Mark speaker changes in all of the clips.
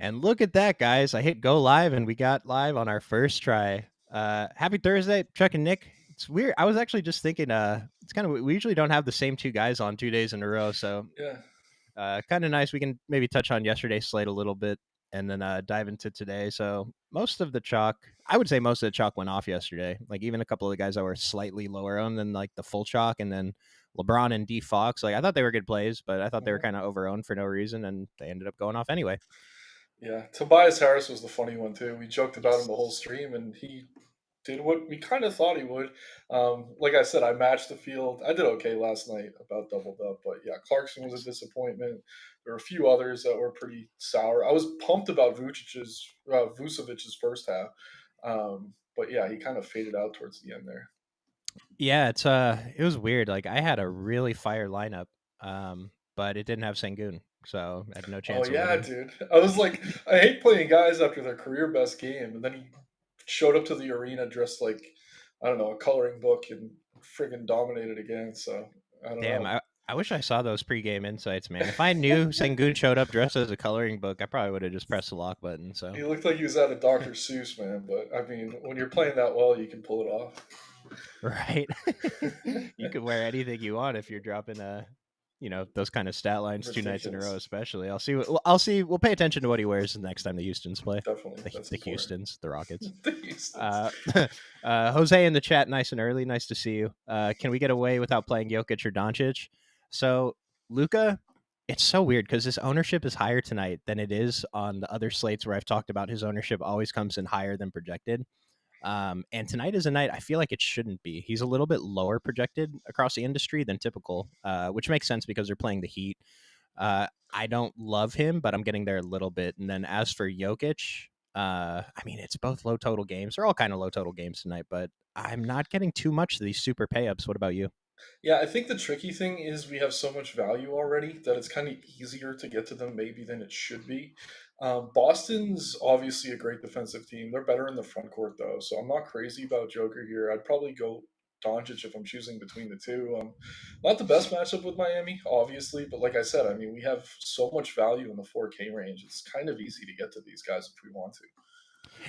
Speaker 1: And look at that, guys. I hit go live and we got live on our first try. Happy Thursday, Chuck and Nick. It's weird. I was actually just thinking, it's kind of, we usually don't have the same two guys on 2 days in a row. So
Speaker 2: Yeah.
Speaker 1: kind of nice. We can maybe touch on yesterday's slate a little bit and then dive into today. So most of the chalk, I would say most of the chalk went off yesterday. Like even a couple of the guys that were slightly lower owned than like the full chalk, and then LeBron and D Fox. Like I thought they were good plays, but I thought they were
Speaker 2: Mhm.
Speaker 1: kind of over owned for no reason, and they ended up going off anyway.
Speaker 2: Yeah. Tobias Harris was the funny one too. We joked about him the whole stream, and he did what we kind of thought he would. Like I said, I matched the field. I did okay last night, about doubled up, but yeah, Clarkson was a disappointment. There were a few others that were pretty sour. I was pumped about Vucevic's first half, but yeah, he kind of faded out towards the end there.
Speaker 1: Yeah, it was weird. Like I had a really fire lineup, but it didn't have Sengun, so I had no
Speaker 2: Oh
Speaker 1: chance of
Speaker 2: yeah,
Speaker 1: winning.
Speaker 2: dude. I was like, I hate playing guys after their career best game, and then he showed up to the arena dressed like, I don't know, a coloring book and friggin' dominated again. So I don't
Speaker 1: Damn,
Speaker 2: know.
Speaker 1: I wish I saw those pregame insights, man. If I knew Sengun showed up dressed as a coloring book, I probably would have just pressed the lock button. So
Speaker 2: He looked like he was out of Dr. Seuss, man. But I mean, when you're playing that well, you can pull it off.
Speaker 1: right, you could wear anything you want if you're dropping those kind of stat lines 2 nights in a row.
Speaker 2: Ridiculous.
Speaker 1: Especially, I'll see. We'll pay attention to what he wears the next time the Houston's play.
Speaker 2: Definitely,
Speaker 1: The
Speaker 2: that's
Speaker 1: the
Speaker 2: important.
Speaker 1: Houston's, the Rockets.
Speaker 2: The Houston's.
Speaker 1: Uh, Jose in the chat, nice and early. Nice to see you. Can we get away without playing Jokic or Doncic? So Luca, it's so weird because his ownership is higher tonight than it is on the other slates where I've talked about his ownership always comes in higher than projected. And tonight is a night I feel like it shouldn't be. He's a little bit lower projected across the industry than typical, which makes sense because they're playing the Heat. I don't love him, but I'm getting there a little bit. And then as for Jokic, I mean, it's both low total games. They're all kind of low total games tonight, but I'm not getting too much of these super pay ups. What about you?
Speaker 2: Yeah, I think the tricky thing is we have so much value already that it's kind of easier to get to them maybe than it should be. Boston's obviously a great defensive team. They're better in the front court though, so I'm not crazy about Joker here. I'd probably go Doncic if I'm choosing between the two. Not the best matchup with Miami, obviously, but like I said, I mean we have so much value in the 4K range. It's kind of easy to get to these guys if we want to.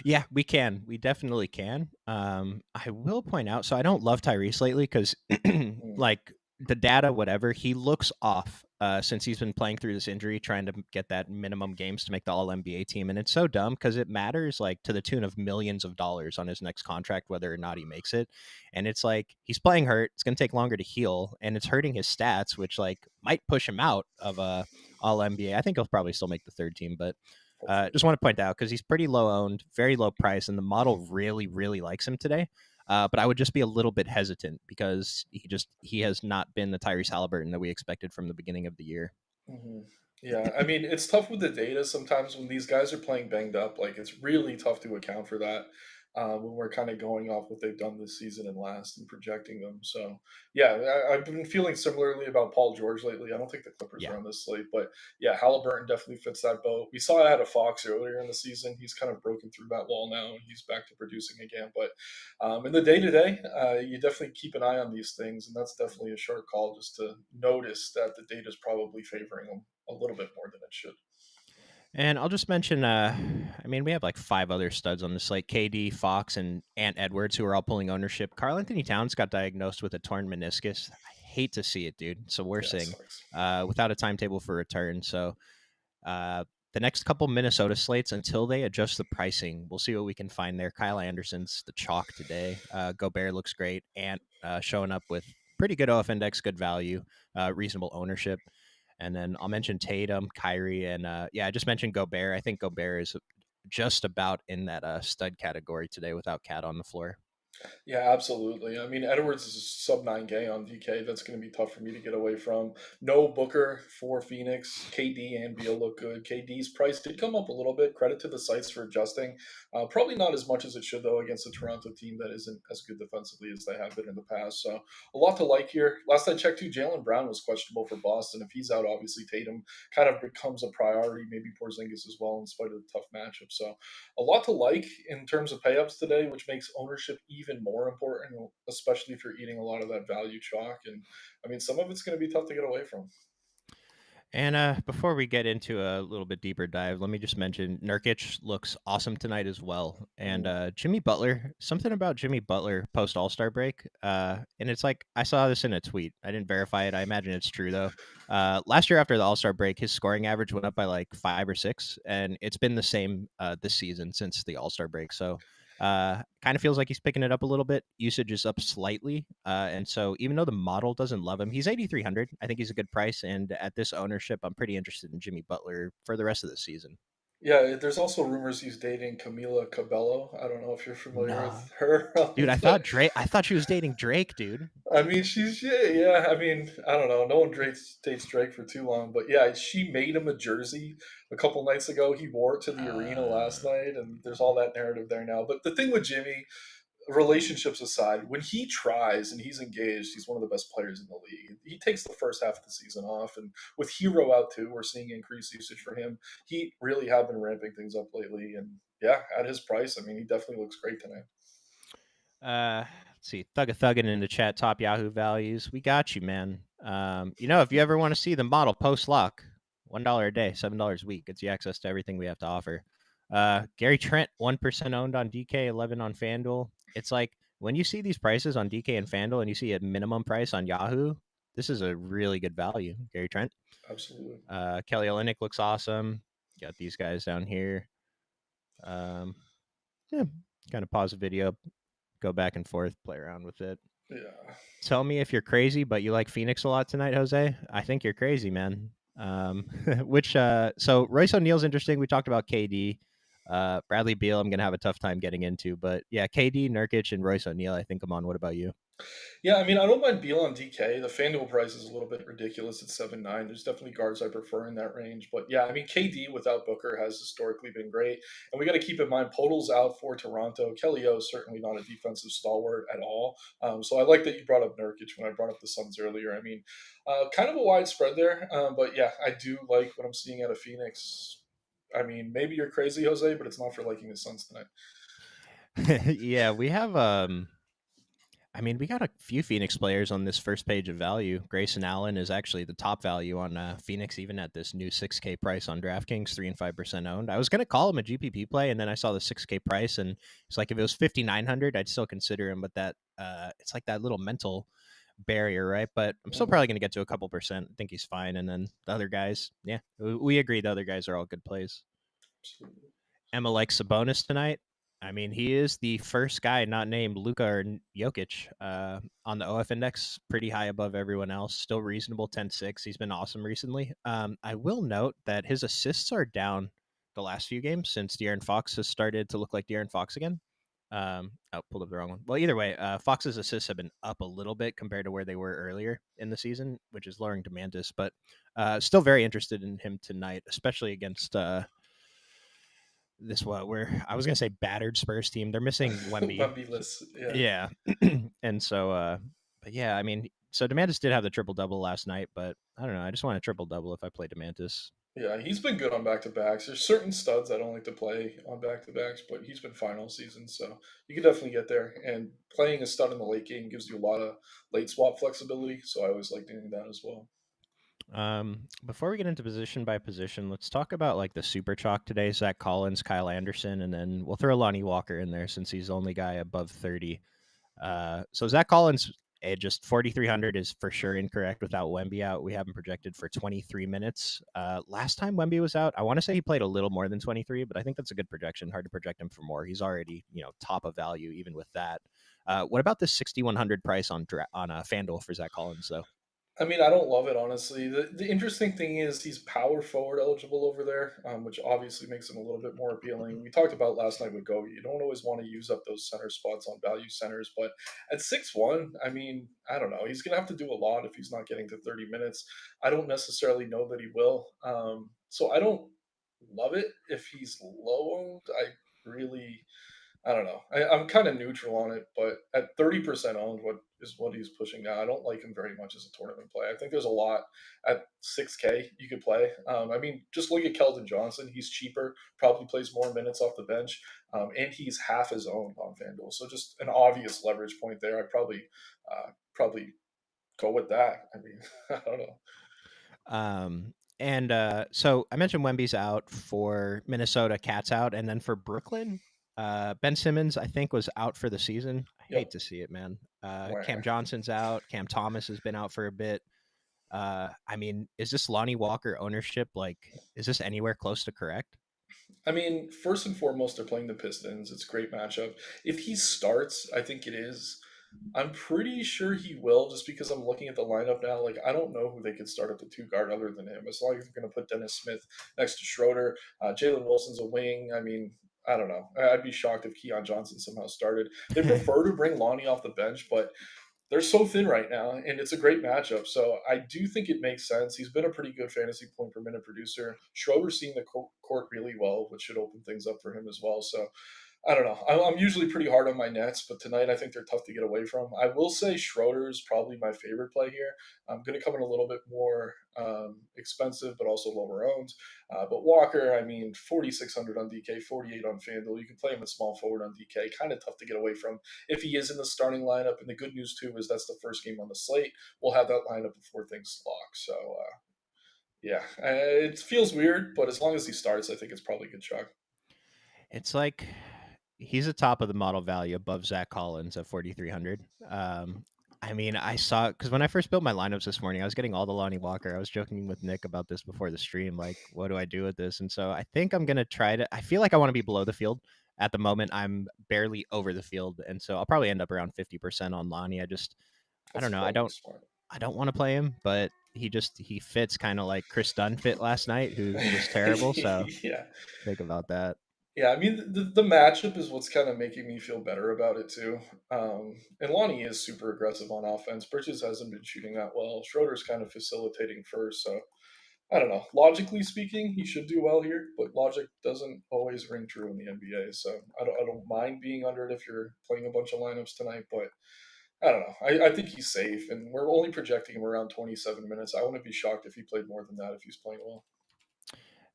Speaker 1: Yeah, we can. We definitely can. I will point out, so I don't love Tyrese lately because,
Speaker 2: Mm,
Speaker 1: like, the data, whatever, he looks off since he's been playing through this injury, trying to get that minimum games to make the All NBA team. And it's so dumb because it matters, like, to the tune of millions of dollars on his next contract, whether or not he makes it. And it's like, he's playing hurt. It's going to take longer to heal, and it's hurting his stats, which, like, might push him out of All NBA. I think he'll probably still make the third team, but
Speaker 2: hopefully.
Speaker 1: just want to point out because he's pretty low owned, very low price, and the model really, really likes him today. But I would just be a little bit hesitant because he has not been the Tyrese Halliburton that we expected from the beginning of the year.
Speaker 2: Mhm. Yeah, I mean, it's tough with the data sometimes when these guys are playing banged up. Like, it's really tough to account for that when we're kind of going off what they've done this season and last and projecting them. So, yeah, I've been feeling similarly about Paul George lately. I don't think the Clippers
Speaker 1: Yeah,
Speaker 2: are on this slate, but yeah, Halliburton definitely fits that boat. We saw it out of Fox earlier in the season. He's kind of broken through that wall now and he's back to producing again. But in the day to day, you definitely keep an eye on these things, and that's definitely a short call just to notice that the data is probably favoring them a little bit more than it should.
Speaker 1: and I'll just mention. I mean, we have like five other studs on this, like KD, Fox, and Ant Edwards, who are all pulling ownership. Karl Anthony Towns got diagnosed with a torn meniscus. I hate to see it, dude. It's the worst
Speaker 2: Yeah, it
Speaker 1: thing.
Speaker 2: sucks.
Speaker 1: Without a timetable for return, so Uh, the next couple Minnesota slates until they adjust the pricing, we'll see what we can find there. Kyle Anderson's the chalk today. Gobert looks great. Ant showing up with pretty good OF index, good value, reasonable ownership. And then I'll mention Tatum, Kyrie, and yeah, I just mentioned Gobert. I think Gobert is just about in that stud category today without Cat on the floor.
Speaker 2: Yeah, absolutely. I mean, Edwards is sub 9K on DK. That's going to be tough for me to get away from. No Booker for Phoenix. KD and Beal look good. KD's price did come up a little bit. Credit to the sites for adjusting. Probably not as much as it should, though, against a Toronto team that isn't as good defensively as they have been in the past. So a lot to like here. Last I checked, too, Jalen Brown was questionable for Boston. If he's out, obviously Tatum kind of becomes a priority. Maybe Porzingis as well, in spite of the tough matchup. So a lot to like in terms of payups today, which makes ownership even more important, especially if you're eating a lot of that value chalk. And I mean, some of it's going to be tough to get away from.
Speaker 1: And before we get into a little bit deeper dive, let me just mention Nurkic looks awesome tonight as well. And
Speaker 2: Mm.
Speaker 1: Jimmy Butler, something about Jimmy Butler post All Star break. And it's like I saw this in a tweet. I didn't verify it. I imagine it's true though. Last year after the All Star break, his scoring average went up by like 5 or 6, and it's been the same this season since the All Star break. So kind of feels like he's picking it up a little bit. Usage is up slightly, and so even though the model doesn't love him, he's 8,300. I think he's a good price, and at this ownership, I'm pretty interested in Jimmy Butler for the rest of the season.
Speaker 2: Yeah, there's also rumors he's dating Camila Cabello. I don't know if you're familiar
Speaker 1: No,
Speaker 2: with her,
Speaker 1: dude, I
Speaker 2: but
Speaker 1: thought Drake. I thought she was dating Drake, dude.
Speaker 2: I mean, she's yeah. I mean, I don't know. No one dates Drake for too long, but yeah, she made him a jersey a couple nights ago. He wore it to the arena last night, and there's all that narrative there now. But the thing with Jimmy, relationships aside, when he tries and he's engaged, he's one of the best players in the league. He takes the first half of the season off, and with Hero out too, we're seeing increased usage for him. He really have been ramping things up lately, and yeah, at his price, I mean, he definitely looks great tonight.
Speaker 1: Let's see, Thuggin in the chat, top Yahoo values. We got you, man. If you ever want to see the model post lock, $1 a day, $7 a week gets you access to everything we have to offer. Gary Trent, 1% owned on DK, 11 on FanDuel. It's like when you see these prices on DK and FanDuel, and you see a minimum price on Yahoo, this is a really good value. Gary Trent.
Speaker 2: Absolutely.
Speaker 1: Kelly Olynyk looks awesome. Got these guys down here. Um, yeah, kind of pause the video, go back and forth, play around with it.
Speaker 2: Yeah.
Speaker 1: Tell me if you're crazy, but you like Phoenix a lot tonight, Jose. I think you're crazy, man. So Royce O'Neal's interesting. We talked about KD. Bradley Beal, I'm gonna have a tough time getting into, but yeah, KD, Nurkic, and Royce O'Neal, I think I'm on. What about you?
Speaker 2: Yeah, I mean, I don't mind Beal on DK. The FanDuel price is a little bit ridiculous at 7.9. There's definitely guards I prefer in that range. But yeah, I mean, KD without Booker has historically been great. And we got to keep in mind, Podol's out for Toronto. Kelly O is certainly not a defensive stalwart at all. So I like that you brought up Nurkic when I brought up the Suns earlier. I mean, kind of a wide spread there. But yeah, I do like what I'm seeing out of Phoenix. I mean, maybe you're crazy, Jose, but it's not for liking the Suns tonight.
Speaker 1: Yeah, we have we got a few Phoenix players on this first page of value. Grayson Allen is actually the top value on Phoenix, even at this new 6K price on DraftKings, 3 and 5% owned. I was going to call him a GPP play, and then I saw the 6K price, and it's like if it was 5,900, I'd still consider him. But that it's like that little mental barrier, right? But I'm still
Speaker 2: Mhm.
Speaker 1: probably going to get to a couple percent. I think he's fine. And then the other guys, yeah, we agree. The other guys are all good plays.
Speaker 2: Absolutely.
Speaker 1: Emma likes Sabonis tonight. I mean, he is the first guy not named Luka or Jokic on the OF index, pretty high above everyone else. Still reasonable, 10-6. He's been awesome recently. I will note that his assists are down the last few games since De'Aaron Fox has started to look like De'Aaron Fox again. Pulled up the wrong one. Well, either way, Fox's assists have been up a little bit compared to where they were earlier in the season, which is lowering Demantis, but still very interested in him tonight, especially against this what where I was gonna say battered Spurs team. They're missing Wemby.
Speaker 2: Wemby list, yeah.
Speaker 1: Yeah. And so but yeah, I mean, so Demantis did have the triple double last night, but I don't know. I just want a triple double if I play Demantis.
Speaker 2: Yeah, he's been good on back to backs. There's certain studs I don't like to play on back to backs, but he's been fine all season, so you can definitely get there. And playing a stud in the late game gives you a lot of late swap flexibility, so I always like doing that as well.
Speaker 1: Before we get into position by position, let's talk about like the super chalk today. Zach Collins, Kyle Anderson, and then we'll throw Lonnie Walker in there since he's the only guy above 30. So Zach Collins, just 4,300 is for sure incorrect without Wemby out. We have him projected for 23 minutes. Last time Wemby was out, I want to say he played a little more than 23, but I think that's a good projection. Hard to project him for more. He's already, top of value even with that. What about this 6,100 price on FanDuel for Zach Collins though?
Speaker 2: I mean, I don't love it honestly. The interesting thing is he's power forward eligible over there, which obviously makes him a little bit more appealing. We talked about last night with Go. You don't always want to use up those center spots on value centers, but at 6'1", I mean, I don't know. He's gonna have to do a lot if he's not getting to 30 minutes. I don't necessarily know that he will. So I don't love it if he's low owned. I don't know. I'm kind of neutral on it, but at 30% owned, what he's pushing now, I don't like him very much as a tournament play. I think there's a lot at 6K you could play. I mean, just look at Keldon Johnson. He's cheaper, probably plays more minutes off the bench, and he's half his own on FanDuel. So just an obvious leverage point there. I'd probably go with that. I mean, I don't know.
Speaker 1: And so I mentioned Wemby's out for Minnesota, Cat's out, and then for Brooklyn, Ben Simmons I think was out for the season. I hate
Speaker 2: Yep.
Speaker 1: to see it, man. Cam
Speaker 2: Wow.
Speaker 1: Johnson's out. Cam Thomas has been out for a bit. I mean, is this Lonnie Walker ownership like? Is this anywhere close to correct?
Speaker 2: I mean, first and foremost, they're playing the Pistons. It's a great matchup. If he starts, I think it is. I'm pretty sure he will, just because I'm looking at the lineup now. Like, I don't know who they could start at the two guard other than him. As long as they're going to put Dennis Smith next to Schroeder, Jalen Wilson's a wing. I mean, I don't know. I'd be shocked if Keon Johnson somehow started. They prefer to bring Lonnie off the bench, but they're so thin right now, and it's a great matchup. So I do think it makes sense. He's been a pretty good fantasy point per minute producer. Schroeder's seeing the court really well, which should open things up for him as well. So I don't know. I'm usually pretty hard on my Nets, but tonight I think they're tough to get away from. I will say Schroeder is probably my favorite play here. I'm going to come in a little bit more expensive, but also lower owned. But Walker, I mean, 4,600 on DK, 48 on FanDuel. You can play him at small forward on DK. Kind of tough to get away from if he is in the starting lineup. And the good news, too, is that's the first game on the slate. We'll have that lineup before things lock. So, yeah, it feels weird, but as long as he starts, I think it's probably a good shot.
Speaker 1: It's like he's a top of the model value above Zach Collins at 4,300. I mean, I saw because when I first built my lineups this morning, I was getting all the Lonnie Walker. I was joking with Nick about this before the stream. Like, what do I do with this? And so I think I'm gonna try to. I feel like I want to be below the field. At the moment, I'm barely over the field, and so I'll probably end up around 50% on Lonnie. I
Speaker 2: That's
Speaker 1: don't know.
Speaker 2: probably smart.
Speaker 1: I don't want to play him, but he fits kind of like Chris Dunn fit last night, who was terrible. So
Speaker 2: Yeah.
Speaker 1: think about that.
Speaker 2: Yeah, I mean the matchup is what's kind of making me feel better about it too. And Lonnie is super aggressive on offense. Bridges hasn't been shooting that well. Schroeder's kind of facilitating first, so I don't know. Logically speaking, he should do well here, but logic doesn't always ring true in the NBA. So I don't mind being under it if you're playing a bunch of lineups tonight, but I don't know. I think he's safe, and we're only projecting him around 27 minutes. I wouldn't be shocked if he played more than that if he's playing well.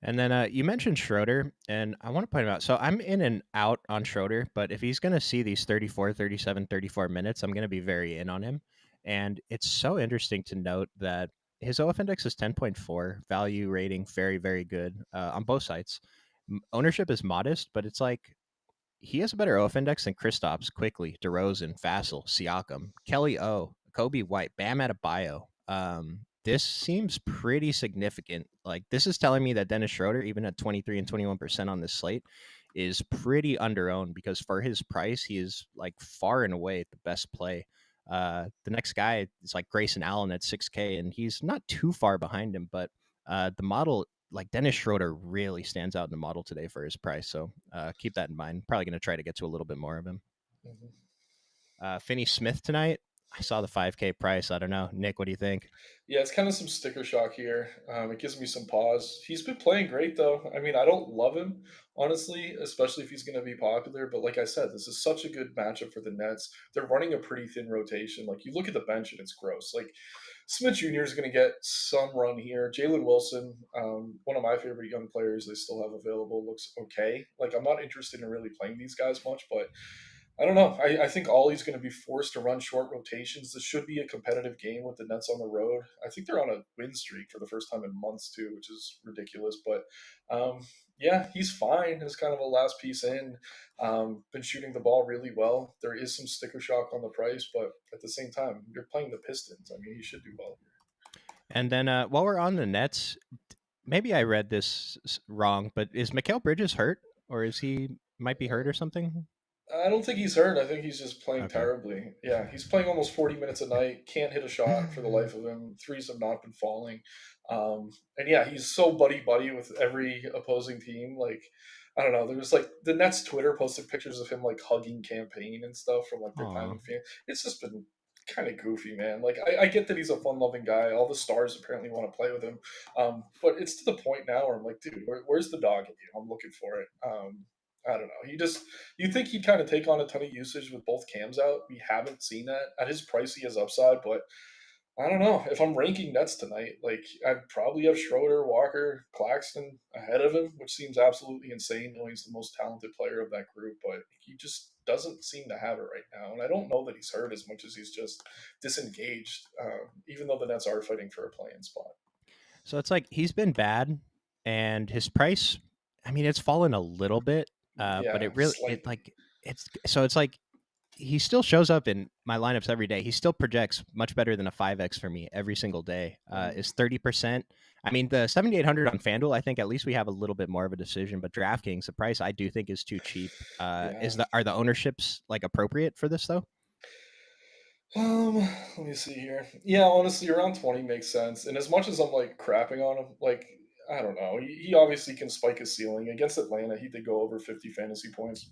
Speaker 1: And then you mentioned Schroeder, and I want to point him out. So I'm in and out on Schroeder, but if he's going to see these 34, 37, 34 minutes, I'm going to be very in on him. And it's so interesting to note that his OF index is 10.4, value rating very, very good on both sides. Ownership is modest, but it's like he has a better OF index than Kristaps, Quickly, DeRozan, Vassell, Siakam, Kelly O, Kobe White, Bam Adebayo. This seems pretty significant. Like this is telling me that Dennis Schroeder, even at 23 and 21% on this slate, is pretty underowned because for his price, he is like far and away the best play. The next guy is like Grayson Allen at 6K, and he's not too far behind him, but the model like Dennis Schroeder really stands out in the model today for his price. So keep that in mind. Probably going to try to get to a little bit more of him.
Speaker 2: Mhm.
Speaker 1: Finney Smith tonight. I saw the 5K price. I don't know. Nick, what do you think?
Speaker 2: Yeah, it's kind of some sticker shock here. It gives me some pause. He's been playing great, though. I mean, I don't love him, honestly, especially if he's going to be popular. But like I said, this is such a good matchup for the Nets. They're running a pretty thin rotation. Like, you look at the bench and it's gross. Like, Smith Jr. is going to get some run here. Jalen Wilson, one of my favorite young players they still have available, looks okay. Like, I'm not interested in really playing these guys much, but I don't know. I think Ollie's going to be forced to run short rotations. This should be a competitive game with the Nets on the road. I think they're on a win streak for the first time in months too, which is ridiculous. But yeah, he's fine as kind of a last piece in. Been shooting the ball really well. There is some sticker shock on the price, but at the same time, you're playing the Pistons. I mean, he should do well here.
Speaker 1: And then while we're on the Nets, maybe I read this wrong, but is Mikal Bridges hurt or is he might be hurt or something?
Speaker 2: I don't think he's hurt. I think he's just playing
Speaker 1: Okay.
Speaker 2: terribly. Yeah, he's playing almost 40 minutes a night. Can't hit a shot for the life of him. Threes have not been falling. And yeah, he's so buddy buddy with every opposing team. Like, I don't know. There was like the Nets Twitter posted pictures of him like hugging campaign and stuff from like their time
Speaker 1: Aw.
Speaker 2: in fan. It's just been kind of goofy, man. Like, I get that he's a fun loving guy. All the stars apparently want to play with him. But it's to the point now where I'm like, dude, where's the dog in you? I'm looking for it. I don't know. You think he'd kind of take on a ton of usage with both cams out. We haven't seen that. At his price, he has upside, but I don't know. If I'm ranking Nets tonight, like I'd probably have Schroeder, Walker, Claxton ahead of him, which seems absolutely insane knowing he's the most talented player of that group, but he just doesn't seem to have it right now. And I don't know that he's hurt as much as he's just disengaged, even though the Nets are fighting for a play-in spot.
Speaker 1: So it's like he's been bad, and his price, I mean, it's fallen a little bit, but
Speaker 2: Yeah,
Speaker 1: it
Speaker 2: slightly.
Speaker 1: like it's like he still shows up in my lineups every day. He still projects much better than a 5x for me every single day.
Speaker 2: Mm,
Speaker 1: Is 30%. I mean, the 7,800 on FanDuel, I think at least we have a little bit more of a decision. But DraftKings, the price I do think is too cheap.
Speaker 2: yeah.
Speaker 1: Are the ownerships like appropriate for this though?
Speaker 2: Let me see here. Yeah, honestly, around 20 makes sense. And as much as I'm like crapping on him, like I don't know, he obviously can spike his ceiling. Against Atlanta, he did go over 50 fantasy points.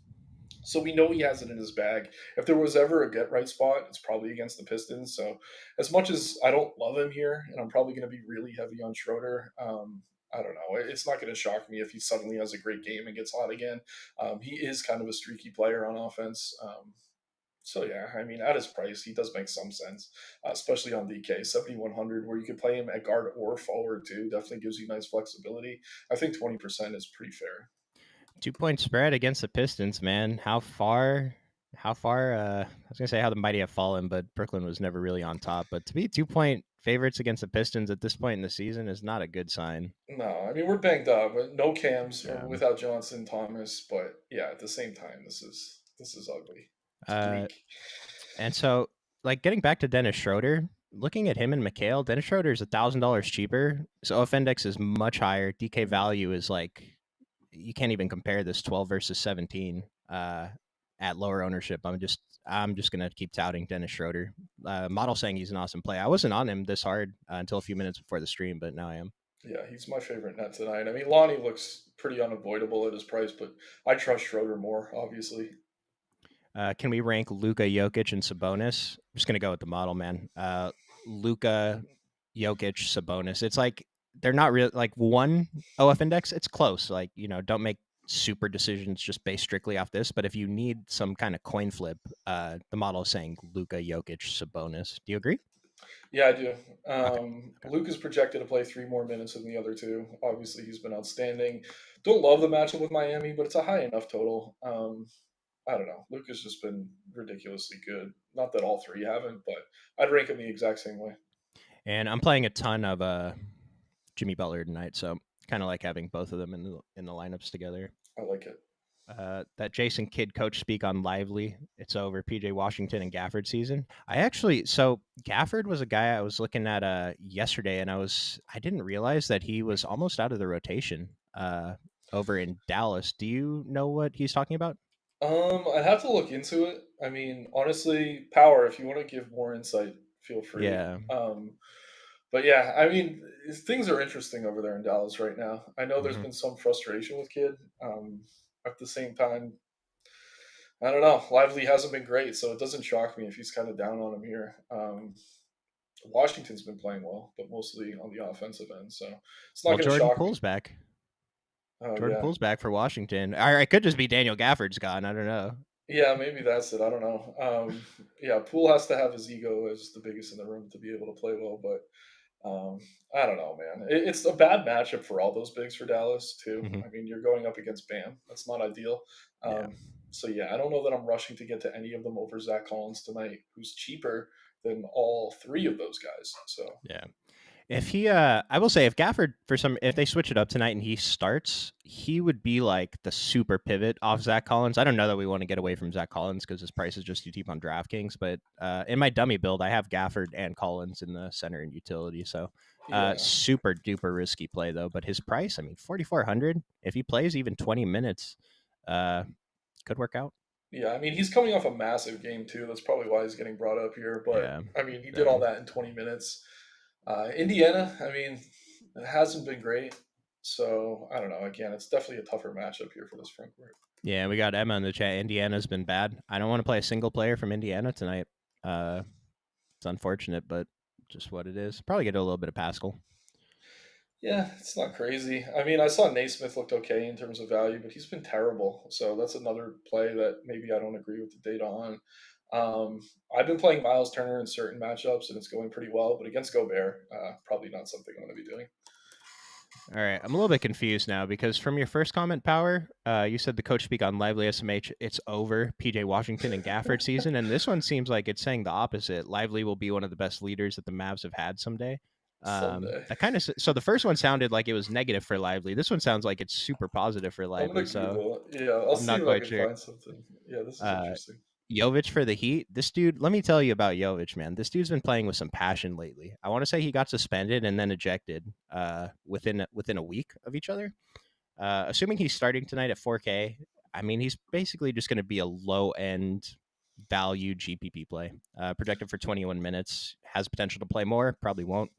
Speaker 2: So we know he has it in his bag. If there was ever a get right spot, it's probably against the Pistons. So as much as I don't love him here, and I'm probably going to be really heavy on Schroeder, I don't know. It's not going to shock me if he suddenly has a great game and gets hot again. He is kind of a streaky player on offense. So yeah, I mean, at his price, he does make some sense, especially on DK 7,100, where you could play him at guard or forward too. Definitely gives you nice flexibility. I think 20% is pretty fair.
Speaker 1: 2 point spread against the Pistons, man. How far? How far? I was gonna say how the mighty have fallen, but Brooklyn was never really on top. But to be 2 point favorites against the Pistons at this point in the season is not a good sign.
Speaker 2: No, I mean we're banged up, but no cams
Speaker 1: Um,
Speaker 2: without Johnson, Thomas. But yeah, at the same time, this is ugly. It's
Speaker 1: uh,
Speaker 2: bleak.
Speaker 1: and so, like getting back to Dennis Schroeder, looking at him and McHale, Dennis Schroeder is $1,000 cheaper. So OF index is much higher. DK value is like you can't even compare this 12 versus 17 at lower ownership. I'm just gonna keep touting Dennis Schroeder. Model saying he's an awesome play. I wasn't on him this hard until a few minutes before the stream, but now I am.
Speaker 2: Yeah, he's my favorite net tonight. I mean, Lonnie looks pretty unavoidable at his price, but I trust Schroeder more, obviously.
Speaker 1: Can we rank Luka, Jokic, and Sabonis? I'm just gonna go with the model, man. Luka, Jokic, Sabonis. It's like they're not real like one OF index. It's close. Like don't make super decisions just based strictly off this. But if you need some kind of coin flip, the model is saying Luka, Jokic, Sabonis. Do you agree?
Speaker 2: Yeah, I do.
Speaker 1: Okay. Okay.
Speaker 2: Luke is projected to play 3 more minutes than the other two. Obviously, he's been outstanding. Don't love the matchup with Miami, but it's a high enough total. I don't know. Luke has just been ridiculously good. Not that all three haven't, but I'd rank him the exact same way.
Speaker 1: And I'm playing a ton of Jimmy Butler tonight, so kind of like having both of them in the lineups together.
Speaker 2: I like it.
Speaker 1: That Jason Kidd coach speak on Lively. It's over. PJ Washington and Gafford season. I actually so Gafford was a guy I was looking at yesterday, and I didn't realize that he was almost out of the rotation over in Dallas. Do you know what he's talking about?
Speaker 2: I'd have to look into it. I mean, honestly, Power, if you want to give more insight, feel free.
Speaker 1: Yeah.
Speaker 2: But yeah, I mean, things are interesting over there in Dallas right now. I know there's
Speaker 1: Hmm.
Speaker 2: been some frustration with Kid. At the same time, I don't know. Lively hasn't been great, so it doesn't shock me if he's kind of down on him here. Washington's been playing well, but mostly on the offensive end, so it's not
Speaker 1: Well,
Speaker 2: going to
Speaker 1: Jordan
Speaker 2: shock me.
Speaker 1: Poole's back.
Speaker 2: Oh
Speaker 1: Jordan
Speaker 2: yeah,
Speaker 1: Poole's back for Washington. Or it could just be Daniel Gafford's gone. I don't know.
Speaker 2: yeah, maybe that's it. I don't know. Yeah, Poole has to have his ego as the biggest in the room to be able to play well, but I don't know, man. It's a bad matchup for all those bigs for Dallas too.
Speaker 1: Hmm.
Speaker 2: I mean, you're going up against Bam. That's not ideal.
Speaker 1: Yeah.
Speaker 2: So yeah, I don't know that I'm rushing to get to any of them over Zach Collins tonight, who's cheaper than all three of those guys. So
Speaker 1: Yeah. If he, I will say, if Gafford if they switch it up tonight and he starts, he would be like the super pivot off Zach Collins. I don't know that we want to get away from Zach Collins because his price is just too cheap on DraftKings. But in my dummy build, I have Gafford and Collins in the center and utility. So
Speaker 2: yeah,
Speaker 1: super duper risky play though. But his price, I mean, 4,400. If he plays even 20 minutes, uh, could work out.
Speaker 2: yeah. I mean, he's coming off a massive game too. That's probably why he's getting brought up here. But
Speaker 1: Yeah.
Speaker 2: I mean, he did
Speaker 1: Yeah.
Speaker 2: all that in 20 minutes. Indiana, I mean, it hasn't been great. So I don't know. Again, it's definitely a tougher matchup here for this front court.
Speaker 1: Yeah, we got Emma in the chat. Indiana's been bad. I don't want to play a single player from Indiana tonight. It's unfortunate, but just what it is. Probably get a little bit of Pascal.
Speaker 2: Yeah, it's not crazy. I mean, I saw Naismith looked okay in terms of value, but he's been terrible. So that's another play that maybe I don't agree with the data on. Um, I've been playing Miles Turner in certain matchups, and it's going pretty well. But against Gobert, probably not something I'm going to be doing.
Speaker 1: All right, I'm a little bit confused now because from your first comment, Power, you said the coach speak on Lively SMH. It's over PJ Washington and Gafford season, and this one seems like it's saying the opposite. Lively will be one of the best leaders that the Mavs have had someday.
Speaker 2: Someday.
Speaker 1: That kind of so the first one sounded like it was negative for Lively. This one sounds like it's super positive for
Speaker 2: I'm gonna
Speaker 1: Lively. So
Speaker 2: Google it. Yeah, I'll
Speaker 1: I'm
Speaker 2: see
Speaker 1: not
Speaker 2: if I
Speaker 1: quite
Speaker 2: can
Speaker 1: sure.
Speaker 2: find something. Yeah, this is
Speaker 1: Uh,
Speaker 2: interesting.
Speaker 1: Jovic for the Heat. This dude, let me tell you about Jovic, man. This dude's been playing with some passion lately. I want to say he got suspended and then ejected within a week of each other. Assuming he's starting tonight at 4K, I mean he's basically just going to be a low end value GPP play. Projected for 21 minutes, has potential to play more. Probably won't.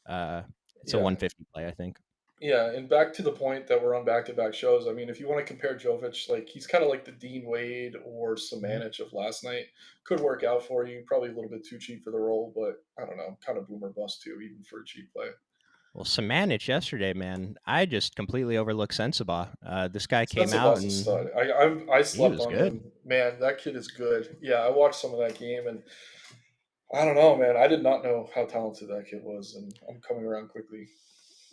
Speaker 1: It's a
Speaker 2: Yeah,
Speaker 1: 150 play, I think.
Speaker 2: yeah, and back to the point that we're on back-to-back shows. I mean, if you want to compare Jovic, like he's kind of like the Dean Wade or
Speaker 1: Mhm.
Speaker 2: Samanich of last night. Could work out for you. Probably a little bit too cheap for the role, but I don't know, kind of boomer bust too, even for a cheap play.
Speaker 1: Well, Samanich yesterday, man, I just completely overlooked Sensabaugh. This guy came out
Speaker 2: Sensabaugh's a stud.
Speaker 1: and
Speaker 2: I
Speaker 1: he
Speaker 2: slept
Speaker 1: was
Speaker 2: on
Speaker 1: good.
Speaker 2: him. Man, that kid is good. Yeah, I watched some of that game, and I don't know, man. I did not know how talented that kid was, and I'm coming around quickly.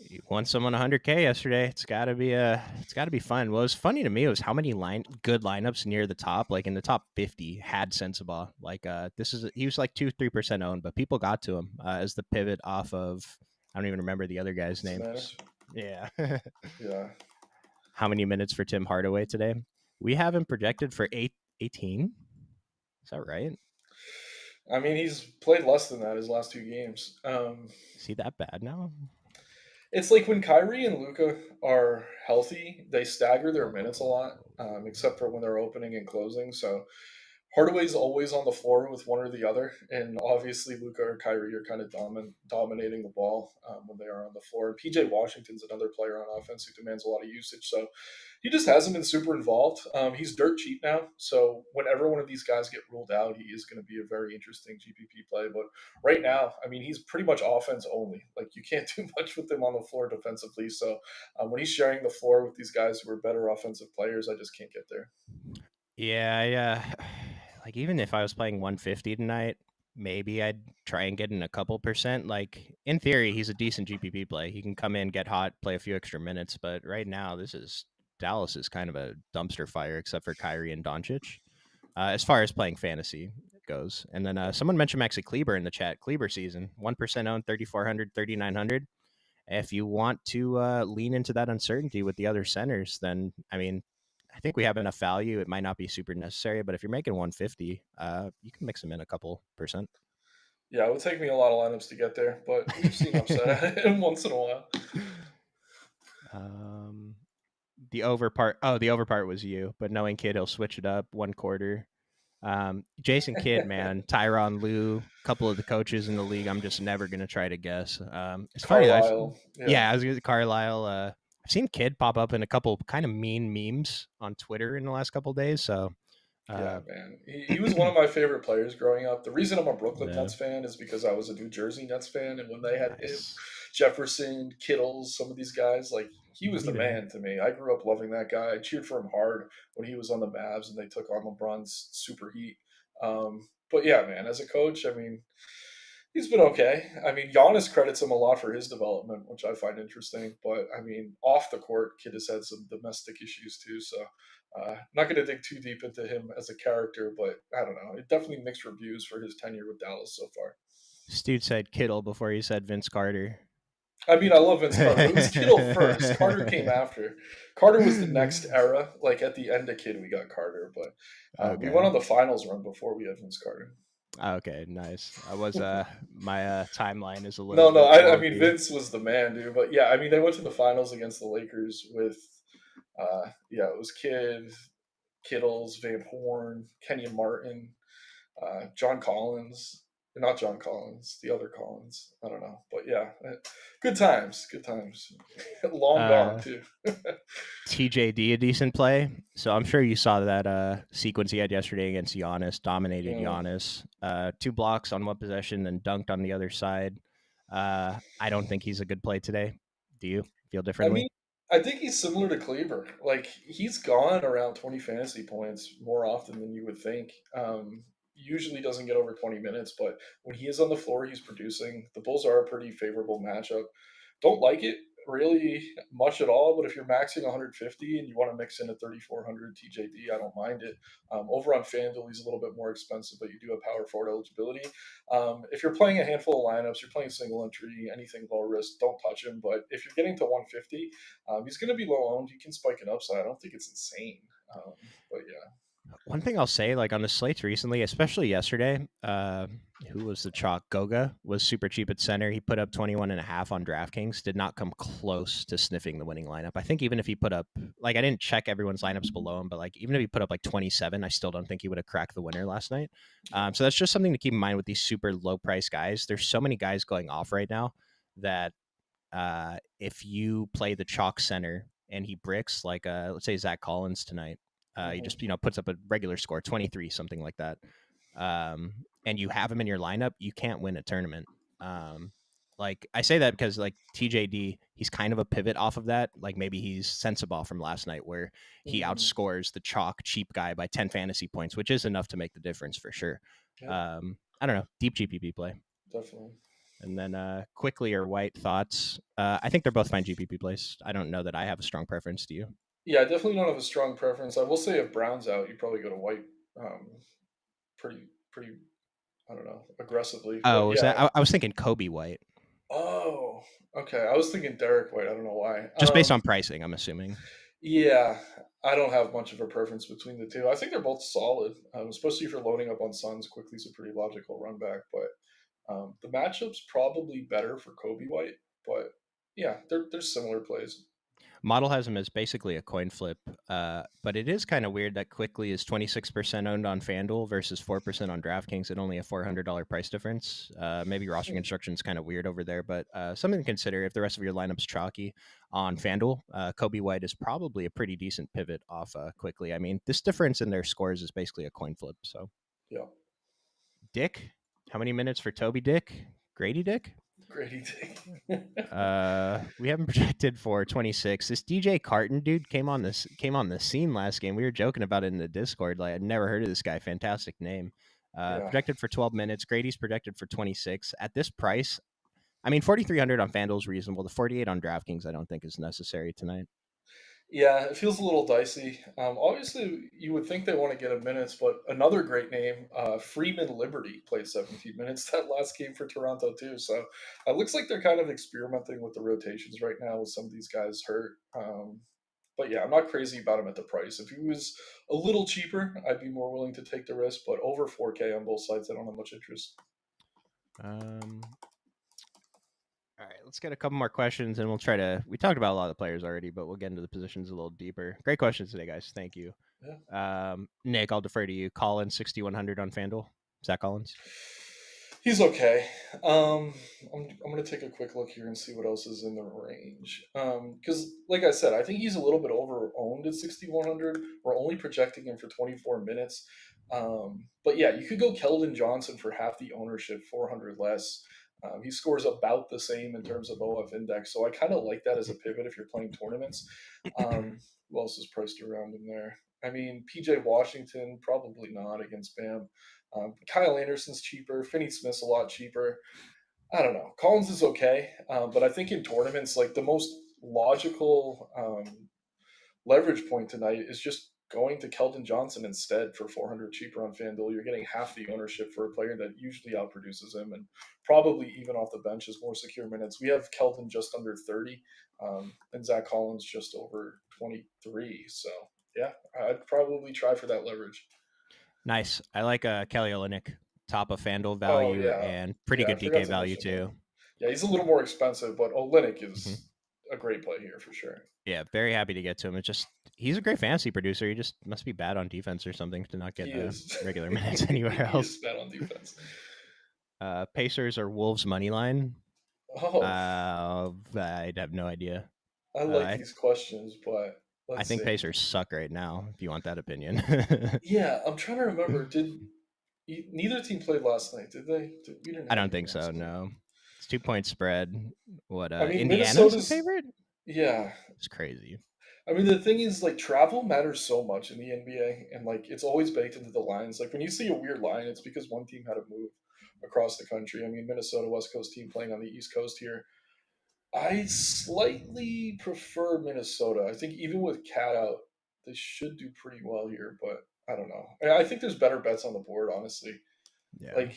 Speaker 1: He won someone 100K yesterday. It's got to be fun. What was funny to me was how many good lineups near the top, like in the top 50, had Sensabaugh. Like he was like 2-3% owned, but people got to him as the pivot off of I don't even remember the other guy's name.
Speaker 2: Samanich.
Speaker 1: Yeah.
Speaker 2: Yeah.
Speaker 1: How many minutes for Tim Hardaway today? We have him projected for 18. Is that right?
Speaker 2: I mean, he's played less than that his last two games.
Speaker 1: Is he that bad now?
Speaker 2: It's like when Kyrie and Luca are healthy, they stagger their minutes a lot,
Speaker 1: Oh.
Speaker 2: except for when they're opening and closing. So Hardaway's always on the floor with one or the other, and obviously Luca or Kyrie are kind of dominating the ball when they are on the floor. And PJ Washington's another player on offense who demands a lot of usage, so he just hasn't been super involved. He's dirt cheap now, so whenever one of these guys get ruled out, he is going to be a very interesting GPP play. But right now, I mean, he's pretty much offense only. Like you can't do much with him on the floor defensively. So when he's sharing the floor with these guys who are better offensive players, I just can't get there.
Speaker 1: Yeah, yeah. Like even if I was playing 150 tonight, maybe I'd try and get in a couple percent. Like in theory, he's a decent GPP play. He can come in, get hot, play a few extra minutes. But right now, this is Dallas is kind of a dumpster fire, except for Kyrie and Doncic, as far as playing fantasy goes. And then someone mentioned Maxi Kleber in the chat. Kleber season, 1% owned, 3,400, 3,900. If you want to lean into that uncertainty with the other centers, then I mean, I think we have enough value. It might not be super necessary, but if you're making 150, you can mix them in a couple percent.
Speaker 2: Yeah, it would take me a lot of lineups to get there, but we've seen upset at him once in a while.
Speaker 1: um, the over part. Oh, the over part was you, but knowing Kid, he'll switch it up one quarter. Jason Kidd, man, Tyronn Lue, couple of the coaches in the league. I'm just never gonna try to guess. It's funny though.
Speaker 2: Carlisle, yeah.
Speaker 1: Yeah, I was gonna Carlisle. I've seen Kidd pop up in a couple kind of mean memes on Twitter in the last couple of days. So,
Speaker 2: Yeah,
Speaker 1: uh,
Speaker 2: man. He was one of my favorite players growing up. The reason I'm a Brooklyn
Speaker 1: yeah,
Speaker 2: Nets fan is because I was a New Jersey Nets fan, and when they had him,
Speaker 1: nice.
Speaker 2: Jefferson, Kittles, some of these guys, like he was
Speaker 1: Me
Speaker 2: the
Speaker 1: there.
Speaker 2: man to me. I grew up loving that guy. I cheered for him hard when he was on the Mavs and they took on LeBron's super heat. But yeah, man, as a coach, I mean, he's been okay. I mean, Giannis credits him a lot for his development, which I find interesting. But I mean, off the court, kid has had some domestic issues too. So, not going to dig too deep into him as a character, but I don't know. It definitely mixed reviews for his tenure with Dallas so far.
Speaker 1: This dude said Kittle before he said Vince Carter.
Speaker 2: I mean, I love Vince Carter. It was Kittle first. Carter came after. Carter was the next era. Like at the end of Kid, we got Carter, but we went
Speaker 1: Okay.
Speaker 2: on the finals run before we had Vince Carter.
Speaker 1: Okay, nice. I was my timeline is a little
Speaker 2: No, no.
Speaker 1: bit
Speaker 2: I mean,
Speaker 1: wonky.
Speaker 2: Vince was the man, dude. But yeah, I mean, they went to the finals against the Lakers with, yeah, it was Kittles, Van Horn, Kenyon Martin, John Collins. Not John Collins, the other Collins. I don't know, but yeah, good times, good times. Long gone
Speaker 1: Uh,
Speaker 2: too.
Speaker 1: TJD a decent play. So I'm sure you saw that sequence he had yesterday against Giannis, dominated
Speaker 2: Yeah.
Speaker 1: Giannis. 2 blocks on one possession, then dunked on the other side. I don't think he's a good play today. Do you feel
Speaker 2: I
Speaker 1: differently?
Speaker 2: mean, I think he's similar to Kleber. Like he's gone around 20 fantasy points more often than you would think. Usually doesn't get over 20 minutes, but when he is on the floor, he's producing. The Bulls are a pretty favorable matchup. Don't like it. really much at all. But if you're maxing 150 and you want to mix in a 3,400 TJD, I don't mind it. Over on FanDuel, he's a little bit more expensive, but you do have power forward eligibility. If you're playing a handful of lineups, you're playing single entry, anything low risk, don't touch him. But if you're getting to 150, he's going to be low owned. You can spike an upside. I don't think it's insane. But yeah.
Speaker 1: One thing I'll say, like on the slates recently, especially yesterday, who was the chalk? Goga was super cheap at center. He put up 21.5 on DraftKings, did not come close to sniffing the winning lineup. I think even if he put up, like, I didn't check everyone's lineups below him, but like, even if he put up like 27, I still don't think he would have cracked the winner last night. So that's just something to keep in mind with these super low price guys. There's so many guys going off right now that if you play the chalk center and he bricks, like let's say Zach Collins tonight, he just puts up a regular score, 23, something like that, and you have him in your lineup, you can't win a tournament. Like I say that because like TJD, he's kind of a pivot off of that. Like maybe he's Sensible from last night where he
Speaker 2: Mm-hmm.
Speaker 1: outscores the chalk cheap guy by 10 fantasy points, which is enough to make the difference for sure.
Speaker 2: Yeah,
Speaker 1: I don't know, deep GPP play.
Speaker 2: definitely.
Speaker 1: And then Quickly or White thoughts. I think they're both fine GPP plays. I don't know that I have a strong preference. Do you?
Speaker 2: Yeah, I definitely don't have a strong preference. I will say if Brown's out, you probably go to White pretty, I don't know, aggressively.
Speaker 1: Oh,
Speaker 2: But
Speaker 1: was that?
Speaker 2: yeah.
Speaker 1: I was thinking Kobe White,
Speaker 2: Oh, okay. I was thinking Derek White. I don't know why.
Speaker 1: just based on pricing. I'm assuming.
Speaker 2: Yeah, I don't have much of a preference between the two. I think they're both solid, especially if you're loading up on Suns. Quickly's a pretty logical run back, but the matchup's probably better for Kobe White. But yeah, they're similar plays.
Speaker 1: Model has him as basically a coin flip, but it is kind of weird that Quickly is 26% owned on FanDuel versus 4% on DraftKings, and only a $400 price difference. Maybe rostering
Speaker 2: Hmm,
Speaker 1: construction is kind of weird over there, but something to consider if the rest of your lineup's chalky on FanDuel. Kobe White is probably a pretty decent pivot off Quickly. I mean, this difference in their scores is basically a coin flip. So,
Speaker 2: yeah,
Speaker 1: Dick, how many minutes for Toby Dick? Grady Dick?
Speaker 2: Grady take.
Speaker 1: We haven't projected for 26. This DJ Carton dude came on the scene last game. We were joking about it in the Discord. Like I'd never heard of this guy. Fantastic name.
Speaker 2: Yeah.
Speaker 1: Projected for 12 minutes. Grady's projected for 26. At this price, I mean 4,300 on FanDuel is reasonable. The 48 on DraftKings, I don't think is necessary tonight.
Speaker 2: Yeah, it feels a little dicey. Obviously, you would think they want to get him minutes, but another great name, Freeman Liberty, played 17 minutes that last game for Toronto too. So it looks like they're kind of experimenting with the rotations right now with some of these guys hurt. But yeah, I'm not crazy about him at the price. If he was a little cheaper, I'd be more willing to take the risk. But over 4K on both sides, I don't have much interest.
Speaker 1: Um, all right, let's get a couple more questions, and we'll try to. We talked about a lot of the players already, but we'll get into the positions a little deeper. Great questions today, guys. Thank you.
Speaker 2: Yeah.
Speaker 1: Nick, I'll defer to you. Collins 6,100 on FanDuel. Zach Collins.
Speaker 2: He's okay. I'm gonna take a quick look here and see what else is in the range. Because like I said, I think he's a little bit over owned at 6,100. We're only projecting him for 24 minutes. But yeah, you could go Keldon Johnson for half the ownership, 400 less. He scores about the same in terms of OF index, so I kind of like that as a pivot if you're playing tournaments. Who else is priced around him there? I mean, PJ Washington probably not against Bam. Kyle Anderson's cheaper. Finney Smith's a lot cheaper. I don't know. Collins is okay, but I think in tournaments, like the most logical leverage point tonight is just going to Keldon Johnson instead for 400 cheaper on FanDuel. You're getting half the ownership for a player that usually outproduces him, and probably even off the bench is more secure minutes. We have Keldon just under 30, and Zach Collins just over 23. So yeah, I'd probably try for that leverage.
Speaker 1: Nice. I like Kelly Olynyk, top of FanDuel
Speaker 2: Oh
Speaker 1: value
Speaker 2: yeah,
Speaker 1: and pretty
Speaker 2: yeah. I
Speaker 1: good
Speaker 2: forgot
Speaker 1: DK
Speaker 2: to
Speaker 1: value
Speaker 2: mention him.
Speaker 1: too.
Speaker 2: Yeah, he's a little more expensive, but Olynyk
Speaker 1: Hmm.
Speaker 2: is a great play here for sure.
Speaker 1: Yeah, very happy to get to him. It's just he's a great fantasy producer. He just must be bad on defense or something to not
Speaker 2: He
Speaker 1: get
Speaker 2: is.
Speaker 1: regular minutes anywhere
Speaker 2: He is
Speaker 1: else.
Speaker 2: bad on defense.
Speaker 1: Pacers or Wolves money line?
Speaker 2: Oh,
Speaker 1: I'd have no idea.
Speaker 2: I
Speaker 1: Uh,
Speaker 2: like
Speaker 1: I,
Speaker 2: these questions, but
Speaker 1: I
Speaker 2: let's
Speaker 1: think
Speaker 2: see.
Speaker 1: Pacers suck right now. If you want that opinion,
Speaker 2: Yeah, I'm trying to remember. Did neither team played last night? Did they? We didn't
Speaker 1: I
Speaker 2: have a
Speaker 1: don't
Speaker 2: game
Speaker 1: think so.
Speaker 2: last night.
Speaker 1: No, it's 2 point spread. What?
Speaker 2: I mean,
Speaker 1: Indiana's the
Speaker 2: Minnesota's.
Speaker 1: favorite.
Speaker 2: Yeah,
Speaker 1: It's crazy.
Speaker 2: I mean, the thing is, like, travel matters so much in the NBA, and like, it's always baked into the lines. Like, when you see a weird line, it's because one team had to move across the country. I mean, Minnesota West Coast team playing on the East Coast here. I slightly prefer Minnesota. I think even with Cat out, they should do pretty well here, but I don't know. I think there's better bets on the board, honestly.
Speaker 1: Yeah.
Speaker 2: Like,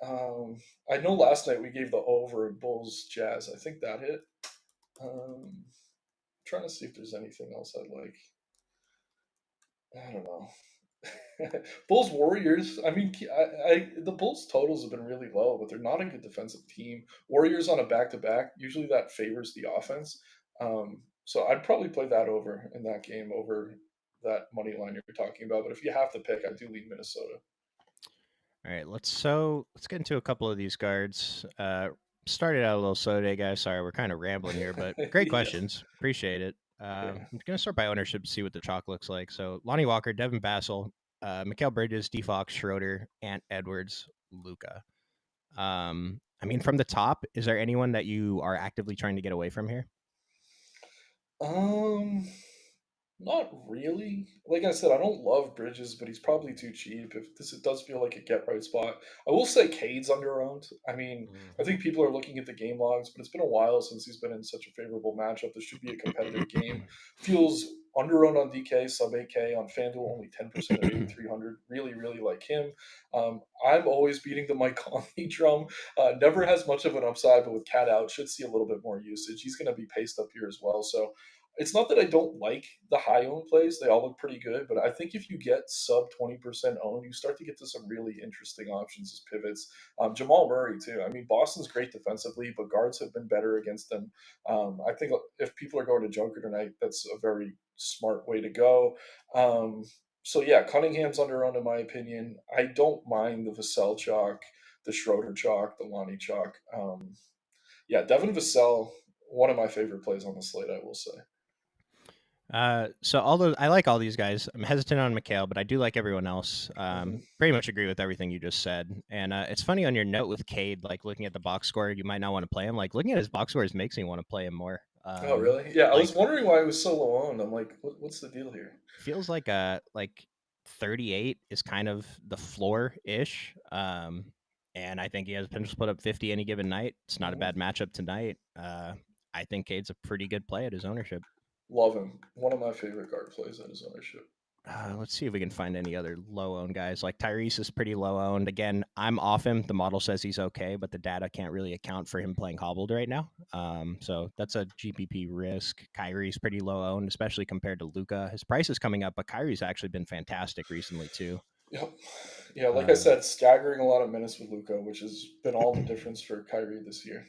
Speaker 2: um, I know last night we gave the over in Bulls Jazz. I think that hit. Trying to see if there's anything else I like. I don't know. Bulls Warriors. I mean, the Bulls totals have been really low, but they're not a good defensive team. Warriors on a back to back. Usually that favors the offense. So I'd probably play that over in that game over that money line you're talking about. But if you have to pick, I do lean Minnesota.
Speaker 1: All right, let's get into a couple of these guards. Started out a little slow today, guys. Sorry, we're kind of rambling here, but great
Speaker 2: Yeah,
Speaker 1: questions. Appreciate it.
Speaker 2: yeah.
Speaker 1: I'm gonna start by ownership to see what the chalk looks like. So Lonnie Walker, Devin Bassel, Mikal Bridges, D Fox, Schroeder, Ant Edwards, Luca. I mean, from the top, is there anyone that you are actively trying to get away from here?
Speaker 2: Um, Not really. Like I said, I don't love Bridges, but he's probably too cheap. If this It does feel like a get right spot. I will say Cade's underowned. I mean, I
Speaker 1: Mhm.
Speaker 2: think people are looking at the game logs, but it's been a while since he's been in such a favorable matchup. This should be a competitive game. Feels underowned on DK, sub 8K on FanDuel, only 10% at 8,300. Really, really like him. I'm always beating the Mike Conley drum. Never has much of an upside, but with Cat out, should see a little bit more usage. He's going to be paced up here as well. So it's not that I don't like the high owned plays; they all look pretty good. But I think if you get sub 20% owned, you start to get to some really interesting options as pivots. Jamal Murray too. I mean, Boston's great defensively, but guards have been better against them. I think if people are going to Joker tonight, that's a very smart way to go. Um, so yeah, Cunningham's under owned in my opinion. I don't mind the Vassell chalk, the Schroeder chalk, the Lonnie chalk. Yeah, Devin Vassell, one of my favorite plays on the slate, I will say.
Speaker 1: So all those, I like all these guys. I'm hesitant on McHale, but I do like everyone else.
Speaker 2: Mhm.
Speaker 1: Pretty much agree with everything you just said. And it's funny on your note with Cade, like looking at the box score, you might not want to play him. Like looking at his box scores makes me want to play him more.
Speaker 2: Oh, really? Yeah, I
Speaker 1: Like
Speaker 2: was wondering why it was so low owned. I'm like, what's the deal here?
Speaker 1: feels like 38 is kind of the floor ish. And I think he has potential to put up 50 any given night. It's not a
Speaker 2: Mhm.
Speaker 1: bad matchup tonight. I think Cade's a pretty good play at his ownership.
Speaker 2: Love him. One of my favorite guard plays at his ownership.
Speaker 1: Let's see if we can find any other low owned guys. Like Tyrese is pretty low owned. Again, I'm off him. The model says he's okay, but the data can't really account for him playing hobbled right now. So that's a GPP risk. Kyrie's pretty low owned, especially compared to Luca. His price is coming up, but Kyrie's actually been fantastic recently too.
Speaker 2: Yep. Yeah, like I
Speaker 1: Uh,
Speaker 2: said, staggering a lot of minutes with Luca, which has been all the difference for Kyrie this year.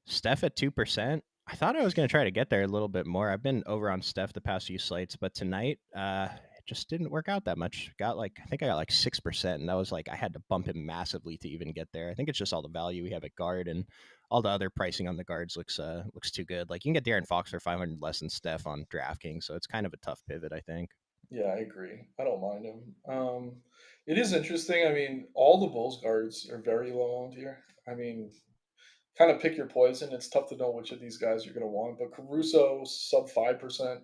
Speaker 1: Steph at 2%. I thought I was going to try to get there a little bit more. I've been over on Steph the past few slates, but tonight, it just didn't work out that much. I think I got like 6%, and that was like I had to bump him massively to even get there. I think it's just all the value we have at guard, and all the other pricing on the guards looks too good. Like you can get Darren Fox for 500 less than Steph on DraftKings, so it's kind of a tough pivot, I think.
Speaker 2: Yeah, I agree. I don't mind him. It is interesting. I mean, all the Bulls guards are very low owned here. I mean, kind of pick your poison. It's tough to know which of these guys you're going to want. But Caruso, sub 5%.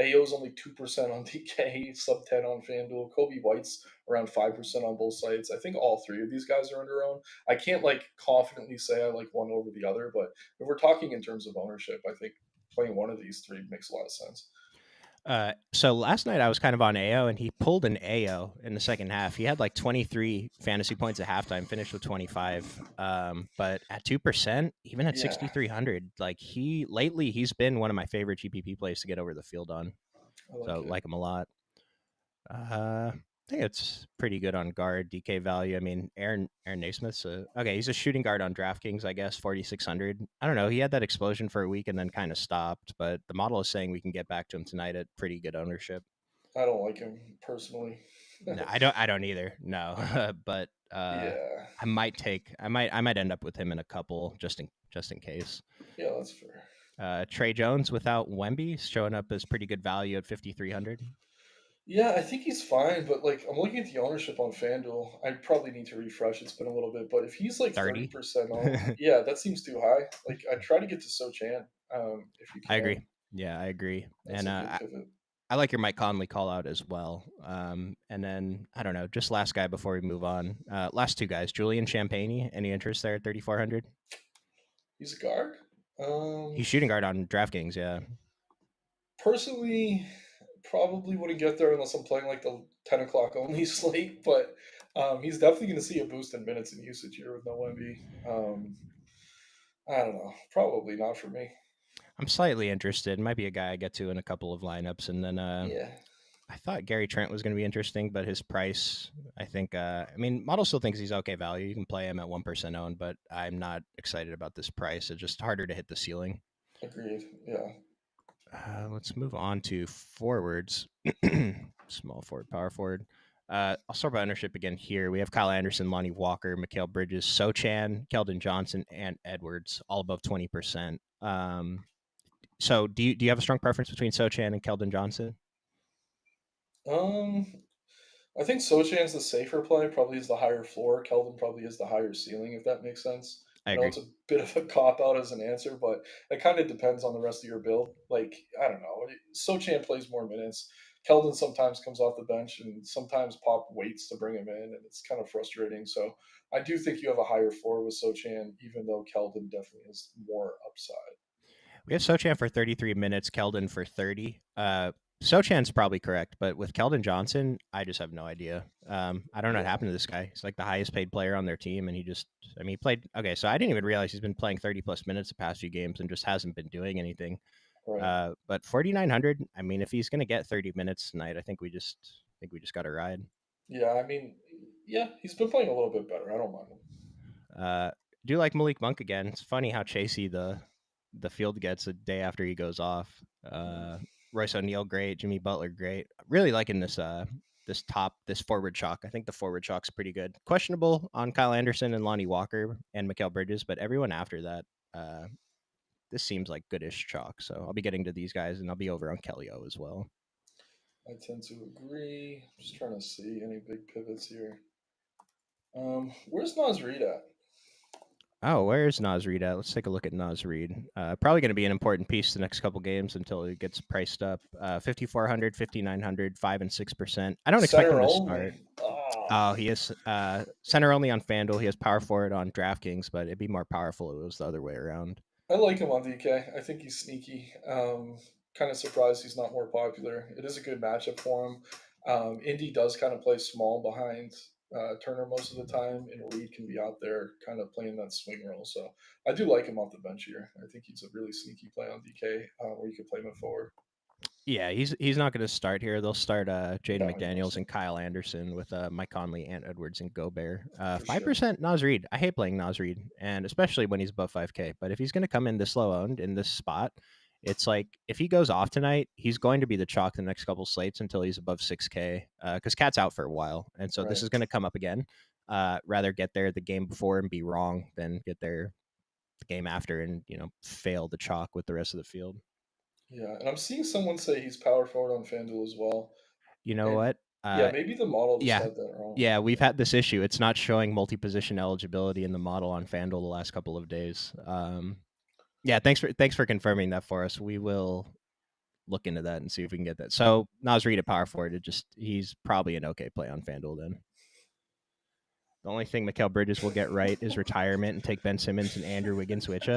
Speaker 2: AO's only 2% on DK, sub 10 on FanDuel. Kobe White's around 5% on both sites. I think all three of these guys are under owned. I can't like confidently say I like one over the other, but if we're talking in terms of ownership, I think playing one of these three makes a lot of sense.
Speaker 1: So last night I was kind of on AO, and he pulled an AO in the second half. He had like 23 fantasy points at halftime, finished with 25. But at 2%, even at
Speaker 2: Yeah,
Speaker 1: 6,300, like he's been one of my favorite GPP plays to get over the field on.
Speaker 2: I
Speaker 1: So
Speaker 2: like it.
Speaker 1: like him a lot. I think it's pretty good on guard DK value. I mean, Aaron Naismith's okay. He's a shooting guard on DraftKings, I guess, 4,600. I don't know. He had that explosion for a week and then kind of stopped, but the model is saying we can get back to him tonight at pretty good ownership.
Speaker 2: I don't like him personally.
Speaker 1: No, I don't either. No, but
Speaker 2: Yeah,
Speaker 1: I might end up with him in a couple just in case.
Speaker 2: yeah, that's fair.
Speaker 1: Trey Jones without Wemby showing up as pretty good value at 5,300.
Speaker 2: Yeah, I think he's fine, but like I'm looking at the ownership on FanDuel. I probably need to refresh. It's been a little bit, but if he's like
Speaker 1: 30.
Speaker 2: 30% owned, yeah, that seems too high. Like I try to get to Sochan, if you
Speaker 1: I
Speaker 2: can.
Speaker 1: agree. Yeah, I agree.
Speaker 2: That's
Speaker 1: And
Speaker 2: a good pivot.
Speaker 1: I like your Mike Conley call out as well. And then I don't know, just last guy before we move on. Last two guys, Julian Champagny. Any interest there at 3,400?
Speaker 2: He's a guard. Um,
Speaker 1: He's shooting guard on DraftKings. Yeah,
Speaker 2: Personally, probably wouldn't get there unless I'm playing like the 10 o'clock only slate. But he's definitely going to see a boost in minutes and usage here with no Wemby. I don't know. Probably not for me.
Speaker 1: I'm slightly interested. Might be a guy I get to in a couple of lineups, and then
Speaker 2: Yeah,
Speaker 1: I thought Gary Trent was going to be interesting, but his price, I think, I mean, Model still thinks he's okay value. You can play him at 1% owned, but I'm not excited about this price. It's just harder to hit the ceiling.
Speaker 2: agreed. Yeah.
Speaker 1: Let's move on to forwards. Small forward, power forward. I'll start by ownership again here. We have Kyle Anderson, Lonnie Walker, Mikal Bridges, Sochan, Keldon Johnson, and Edwards, all above 20%. So do you have a strong preference between Sochan and Keldon Johnson?
Speaker 2: Um, I think Sochan's the safer play. Probably is the higher floor. Kelvin probably is the higher ceiling, if that makes sense.
Speaker 1: I
Speaker 2: I know
Speaker 1: agree.
Speaker 2: it's a bit of a cop out as an answer, but it kind of depends on the rest of your build. Like, I don't know. Sochan plays more minutes. Keldon sometimes comes off the bench, and sometimes Pop waits to bring him in, and it's kind of frustrating. So I do think you have a higher floor with Sochan, even though Keldon definitely has more upside.
Speaker 1: We have Sochan for 33 minutes, Keldon for 30. Sochan's probably correct, but with Keldon Johnson, I just have no idea. I don't know what
Speaker 2: Yeah,
Speaker 1: happened to this guy. He's like the highest paid player on their team, and I mean, he played. Okay, so I didn't even realize he's been playing 30 plus minutes the past few games and just hasn't been doing anything.
Speaker 2: right.
Speaker 1: But 4,900. I mean, if he's gonna get 30 minutes tonight, I think we just got to ride.
Speaker 2: Yeah, I mean, yeah, he's been playing a little bit better. I don't mind him.
Speaker 1: Do like Malik Monk again. It's funny how chasey the field gets a day after he goes off.
Speaker 2: Mm.
Speaker 1: Royce O'Neal, great. Jimmy Butler, great. Really liking this forward chalk. I think the forward chalk's pretty good. Questionable on Kyle Anderson and Lonnie Walker and Mikal Bridges, but everyone after that, uh, this seems like goodish chalk. So I'll be getting to these guys, and I'll be over on Kelly O as well.
Speaker 2: I tend to agree. Just trying to see any big pivots here. Where's Nas Reed at?
Speaker 1: Oh, where's Nas Reed at? Let's take a look at Nas Reed. Probably going to be an important piece the next couple games until he gets priced up. 5,400, 5,900, 5 and 6%. I don't expect him
Speaker 2: Center
Speaker 1: to start.
Speaker 2: only. Ah,
Speaker 1: Oh, he is center only on FanDuel. He has power forward on DraftKings, but it'd be more powerful if it was the other way around.
Speaker 2: I like him on DK. I think he's sneaky. Kind of surprised he's not more popular. It is a good matchup for him. Indy does kind of play small behind Turner most of the time, and Reed can be out there kind of playing that swing role. So I do like him off the bench here. I think he's a really sneaky play on DK where you could play him at forward.
Speaker 1: Yeah, he's not going to start here. They'll start Jaden
Speaker 2: Yeah, 100%.
Speaker 1: McDaniels and Kyle Anderson with Mike Conley, Ant Edwards, and Gobert.
Speaker 2: For
Speaker 1: Five
Speaker 2: sure.
Speaker 1: percent Nas Reed. I hate playing Nas Reed, and especially when he's above 5K. But if he's going to come in this low owned in this spot, it's like if he goes off tonight, he's going to be the chalk the next couple slates until he's above 6K. Because Cat's out for a while, and so this
Speaker 2: Right.
Speaker 1: is going to come up again. Rather get there the game before and be wrong than get there the game after and fail the chalk with the rest of the field.
Speaker 2: Yeah, and I'm seeing someone say he's power forward on FanDuel as well.
Speaker 1: You know
Speaker 2: And
Speaker 1: what?
Speaker 2: yeah, maybe the model just
Speaker 1: Yeah.
Speaker 2: had that wrong.
Speaker 1: Yeah, we've had this issue. It's not showing multi-position eligibility in the model on FanDuel the last couple of days. Yeah, thanks for confirming that for us. We will look into that and see if we can get that. So Nas Reed at power forward, he's probably an okay play on FanDuel then. The only thing Mikal Bridges will get right is retirement and take Ben Simmons and Andrew Wiggins, which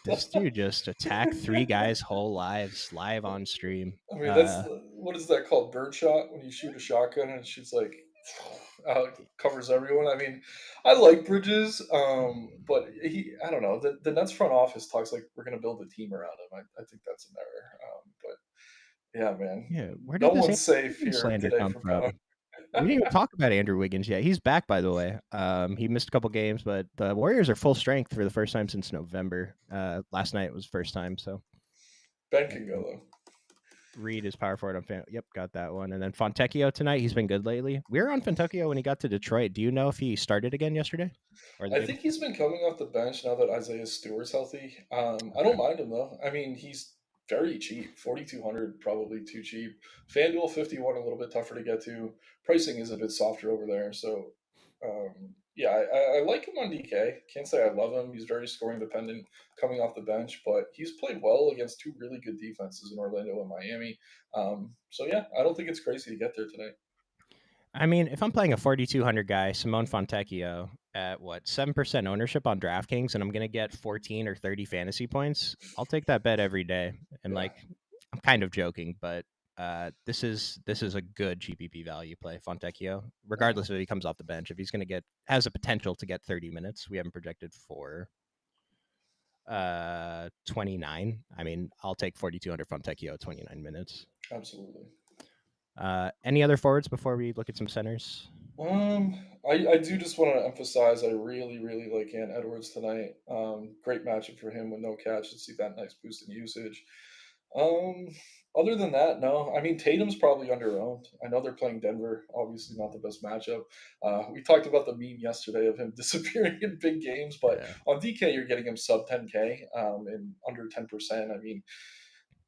Speaker 1: this dude just attacked three guys' whole lives live on stream.
Speaker 2: I mean, that's what is that called? Bird shot when you shoot a shotgun and it shoots like out covers everyone. I mean, I like Bridges, but I don't know. The Nets front office talks like we're going to build a team around him. I think that's an error. But yeah, man,
Speaker 1: Yeah, where
Speaker 2: no
Speaker 1: did this
Speaker 2: one's
Speaker 1: Andrew
Speaker 2: safe
Speaker 1: Wiggins
Speaker 2: here
Speaker 1: slander
Speaker 2: today
Speaker 1: come
Speaker 2: from
Speaker 1: from?
Speaker 2: power.
Speaker 1: We didn't even talk about Andrew Wiggins yet. He's back, by the way. He missed a couple games, but the Warriors are full strength for the first time since November. Last night was first time, so
Speaker 2: Ben can go though.
Speaker 1: Reed is power forward on fan. Yep, got that one. And then Fontecchio tonight. He's been good lately. We were on Fontecchio when he got to Detroit. Do you know if he started again yesterday or the
Speaker 2: I
Speaker 1: day
Speaker 2: think
Speaker 1: before?
Speaker 2: he's been coming off the bench now that Isaiah Stewart's healthy. I don't
Speaker 1: Okay.
Speaker 2: mind him though. I mean, he's very cheap. 4,200 probably too cheap. FanDuel 51 a little bit tougher to get to. Pricing is a bit softer over there. So yeah, I like him on DK. Can't say I love him. He's very scoring dependent coming off the bench, but he's played well against two really good defenses in Orlando and Miami. So yeah, I don't think it's crazy to get there tonight.
Speaker 1: I mean, if I'm playing a 4,200 guy, Simone Fontecchio at what 7% ownership on DraftKings, and I'm gonna get 14 or 30 fantasy points. I'll take that bet every day. And
Speaker 2: Yeah,
Speaker 1: like, I'm kind of joking, but this is a good GPP value play, Fontecchio.
Speaker 2: uh,
Speaker 1: Regardless if he comes off the bench, if he's gonna get has a potential to get 30 minutes. We haven't projected for 29. I mean, I'll take 4,200 Fontecchio at 29 minutes.
Speaker 2: absolutely.
Speaker 1: Any other forwards before we look at some centers?
Speaker 2: I do just want to emphasize I really, really like Ant Edwards tonight. Great matchup for him with no catch. Let's see that nice boost in usage. Um, Other than that, no. I mean, Tatum's probably underowned. I know they're playing Denver. Obviously, not the best matchup. We talked about the meme yesterday of him disappearing in big games, but
Speaker 1: Yeah.
Speaker 2: on DK, you're getting him sub 10K and under 10%. I mean,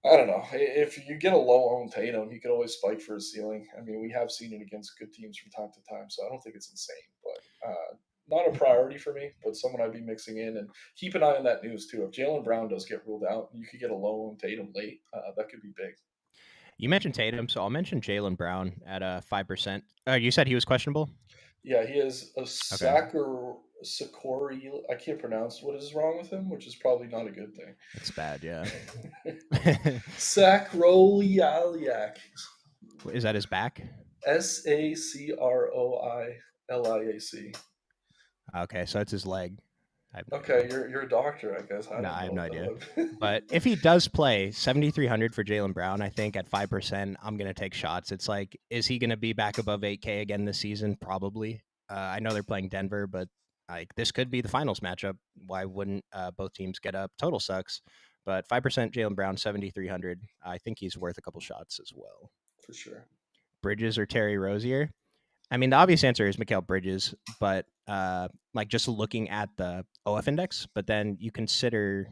Speaker 2: I don't know. If you get a low owned Tatum, he could always spike for a ceiling. I mean, we have seen it against good teams from time to time, so I don't think it's insane, but not a priority for me, but someone I'd be mixing in and keep an eye on that news too. If Jalen Brown does get ruled out, you could get a low owned Tatum late. That could be big.
Speaker 1: You mentioned Tatum, so I'll mention Jalen Brown at 5%. You said he was questionable.
Speaker 2: Yeah, he has a
Speaker 1: Okay,
Speaker 2: Sakori. I can't pronounce what is wrong with him, which is probably not a good thing.
Speaker 1: it's bad. Yeah.
Speaker 2: Sacroiliac.
Speaker 1: Is that his back?
Speaker 2: Sacroiliac.
Speaker 1: Okay, so it's his leg. I have no idea.
Speaker 2: Okay, you're a doctor, I guess. I
Speaker 1: No,
Speaker 2: don't
Speaker 1: I have
Speaker 2: know
Speaker 1: no
Speaker 2: what that
Speaker 1: idea.
Speaker 2: would.
Speaker 1: But if he does play 7,300 for Jalen Brown, I think at 5%, I'm gonna take shots. It's like, is he gonna be back above 8K again this season? Probably. I know they're playing Denver, but like this could be the finals matchup. Why wouldn't both teams get up? Total sucks, but 5% Jalen Brown, 7,300. I think he's worth a couple shots as well.
Speaker 2: For sure.
Speaker 1: Bridges or Terry Rozier? I mean, the obvious answer is Mikal Bridges, but like just looking at the OF index, but then you consider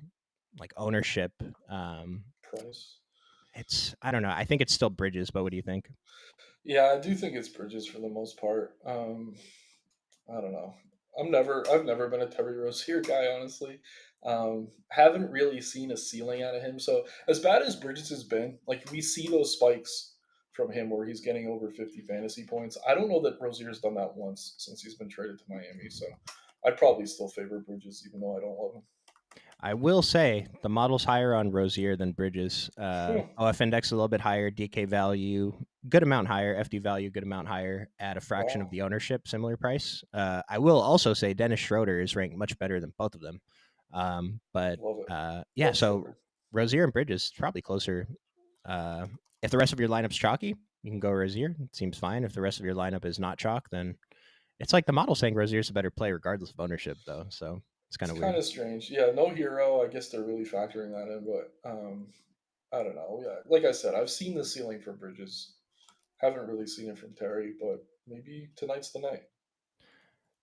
Speaker 1: like ownership. Um,
Speaker 2: Price.
Speaker 1: it's I don't know. I think it's still Bridges, but what do you think?
Speaker 2: Yeah, I do think it's Bridges for the most part. I don't know. I've never been a Terry Rozier guy, honestly. Haven't really seen a ceiling out of him. So as bad as Bridges has been, like we see those spikes from him where he's getting over 50 fantasy points. I don't know that Rozier's done that once since he's been traded to Miami. So I'd probably still favor Bridges, even though I don't love
Speaker 1: I will say the model's higher on Rozier than Bridges.
Speaker 2: him.
Speaker 1: OF index a little bit higher, DK value good amount higher, FD value good amount higher at a fraction of
Speaker 2: Wow,
Speaker 1: the ownership, similar price. I will also say Dennis Schroeder is ranked much better than both of them. But
Speaker 2: love it.
Speaker 1: yeah,
Speaker 2: Love
Speaker 1: so
Speaker 2: Schroeder.
Speaker 1: Rozier and Bridges probably closer. If the rest of your lineup's chalky, you can go Rozier. It seems fine. If the rest of your lineup is not chalk, then it's like the model saying Rozier's a better play regardless of ownership, though. So it's kind
Speaker 2: It's
Speaker 1: of
Speaker 2: kind
Speaker 1: weird.
Speaker 2: of strange. Yeah, no hero. I guess they're really factoring that in, but I don't know. Yeah, like I said, I've seen the ceiling for Bridges. Haven't really seen it from Terry, but maybe tonight's the night.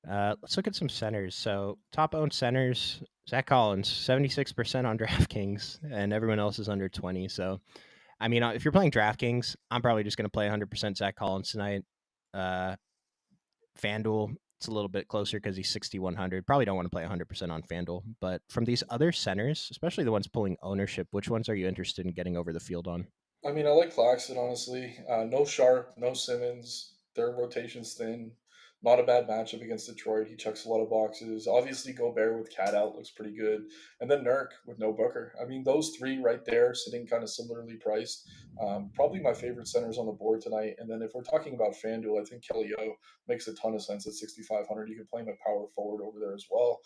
Speaker 1: Let's look at some centers. So top owned centers, Zach Collins, 76% on DraftKings, and everyone else is under 20. So, I mean, if you're playing DraftKings, I'm probably just going to play 100% Zach Collins tonight. Uh, FanDuel, it's a little bit closer because he's 6,100. Probably don't want to play 100% on FanDuel. But from these other centers, especially the ones pulling ownership, which ones are you interested in getting over the field on?
Speaker 2: I mean, I like Claxton, honestly. No Sharp, no Simmons. Their rotation's thin. Not a bad matchup against Detroit. He checks a lot of boxes. Obviously, Gobert with Cat out looks pretty good. And then Nurk with no Booker. I mean, those three right there, sitting kind of similarly priced. Probably my favorite centers on the board tonight. And then if we're talking about FanDuel, I think Kelly O makes a ton of sense at 6,500. You can play him at power forward over there as well.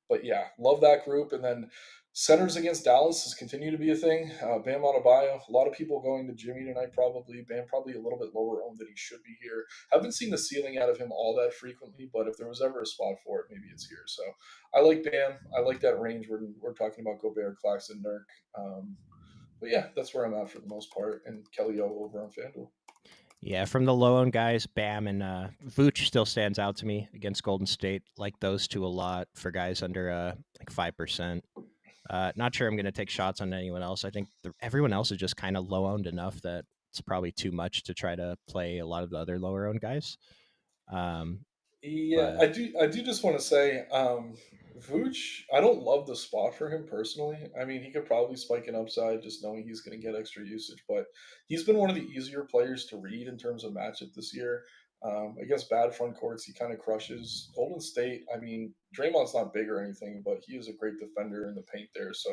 Speaker 2: But yeah, love that group. And then centers against Dallas has continued to be a thing. Bam Adebayo, a lot of people going to Jimmy tonight probably. Bam probably a little bit lower owned than he should be here. Haven't seen the ceiling out of him all that frequently, but if there was ever a spot for it, maybe it's here. So I like Bam. I like that range. We're talking about Gobert, Claxton, Nurk. But yeah, that's where I'm at for the most part. And Kelly O over on FanDuel.
Speaker 1: Yeah, from the low owned guys, Bam and Vooch still stands out to me against Golden State. Like those two a lot for guys under like 5%. Not sure I'm going to take shots on anyone else. I think everyone else is just kind of low owned enough that it's probably too much to try to play a lot of the other lower owned guys. Um,
Speaker 2: Yeah,
Speaker 1: but
Speaker 2: I do just want to say, Vooch, I don't love the spot for him personally. I mean, he could probably spike an upside just knowing he's going to get extra usage, but he's been one of the easier players to read in terms of matchup this year. Against bad front courts, he kind of crushes. Golden State, I mean, Draymond's not big or anything, but he is a great defender in the paint there. So